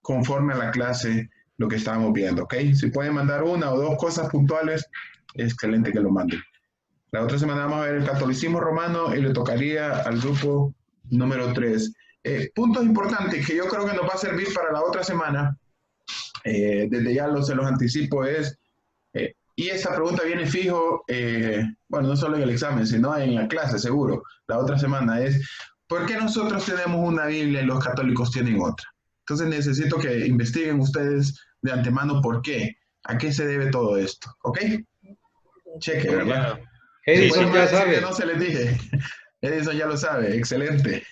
Speaker 4: conforme a la clase lo que estábamos viendo, ¿ok? Si pueden mandar 1 o 2 cosas puntuales, es excelente que lo manden. La otra semana vamos a ver el catolicismo romano y le tocaría al grupo número 3. Puntos importantes que yo creo que nos va a servir para la otra semana, desde ya se los anticipo, y esta pregunta viene fijo, bueno, no solo en el examen, sino en la clase, seguro, la otra semana es, ¿por qué nosotros tenemos una Biblia y los católicos tienen otra? Entonces necesito que investiguen ustedes de antemano por qué, a qué se debe todo esto, ¿ok? Cheque, ¿verdad?
Speaker 12: Edison ya sabe.
Speaker 4: No se les dije. Edison ya lo sabe, excelente.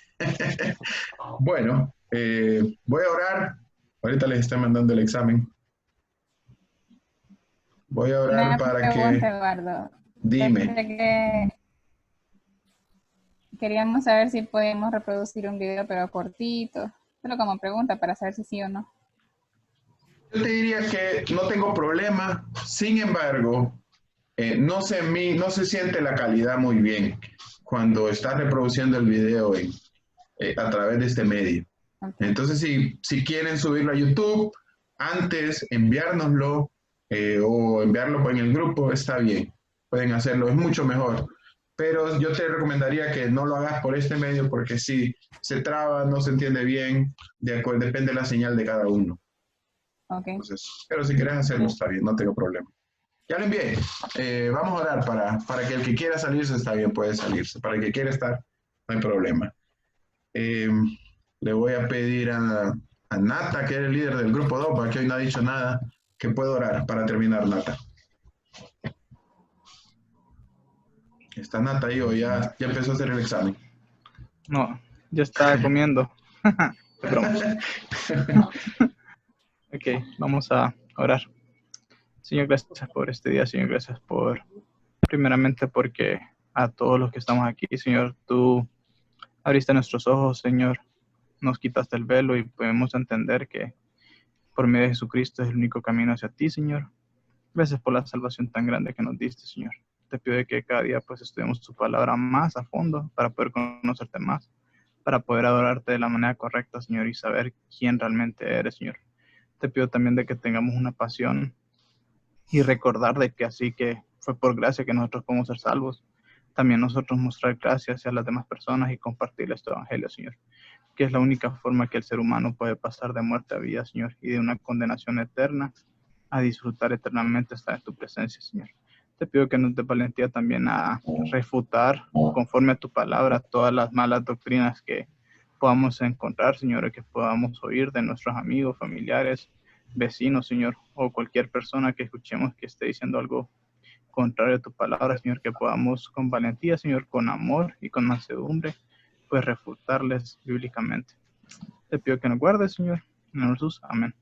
Speaker 4: Bueno, voy a orar. Ahorita les estoy mandando el examen. Voy a orar para que...
Speaker 11: Eduardo.
Speaker 4: Dime.
Speaker 11: queríamos saber si podíamos reproducir un video, pero cortito. Solo como pregunta para saber si sí o no.
Speaker 4: Yo te diría que no tengo problema, sin embargo, no se siente la calidad muy bien cuando estás reproduciendo el video a través de este medio. Entonces, si quieren subirlo a YouTube, antes enviárnoslo o enviarlo en el grupo, está bien, pueden hacerlo, es mucho mejor. Pero yo te recomendaría que no lo hagas por este medio porque si se traba, no se entiende bien, depende de la señal de cada uno.
Speaker 11: Okay.
Speaker 4: Entonces, pero si quieres hacerlo, está bien, no tengo problema. Ya lo envié. Vamos a orar para que el que quiera salirse, está bien, puede salirse. Para el que quiera estar, no hay problema. Le voy a pedir a Nata, que es el líder del grupo DOPA, que hoy no ha dicho nada, que pueda orar para terminar, Nata. ¿Está Nata ahí o ya empezó a hacer el examen?
Speaker 16: No, ya estaba comiendo. Ok, vamos a orar. Señor, gracias por este día, Señor, gracias primeramente porque a todos los que estamos aquí, Señor, tú abriste nuestros ojos, Señor, nos quitaste el velo y podemos entender que por medio de Jesucristo es el único camino hacia ti, Señor. Gracias por la salvación tan grande que nos diste, Señor. Te pido de que cada día pues estudiemos tu palabra más a fondo para poder conocerte más, para poder adorarte de la manera correcta, Señor, y saber quién realmente eres, Señor. Te pido también de que tengamos una pasión y recordar de que así que fue por gracia que nosotros podemos ser salvos, también nosotros mostrar gracias hacia las demás personas y compartirles tu evangelio, Señor, que es la única forma que el ser humano puede pasar de muerte a vida, Señor, y de una condenación eterna a disfrutar eternamente estar en tu presencia, Señor. Te pido que nos dé valentía también a refutar, conforme a tu palabra, todas las malas doctrinas que podamos encontrar, Señor, y que podamos oír de nuestros amigos, familiares, vecinos, Señor, o cualquier persona que escuchemos que esté diciendo algo contrario a tu palabra, Señor, que podamos con valentía, Señor, con amor y con mansedumbre, pues refutarles bíblicamente. Te pido que nos guardes, Señor, en Jesús. Amén.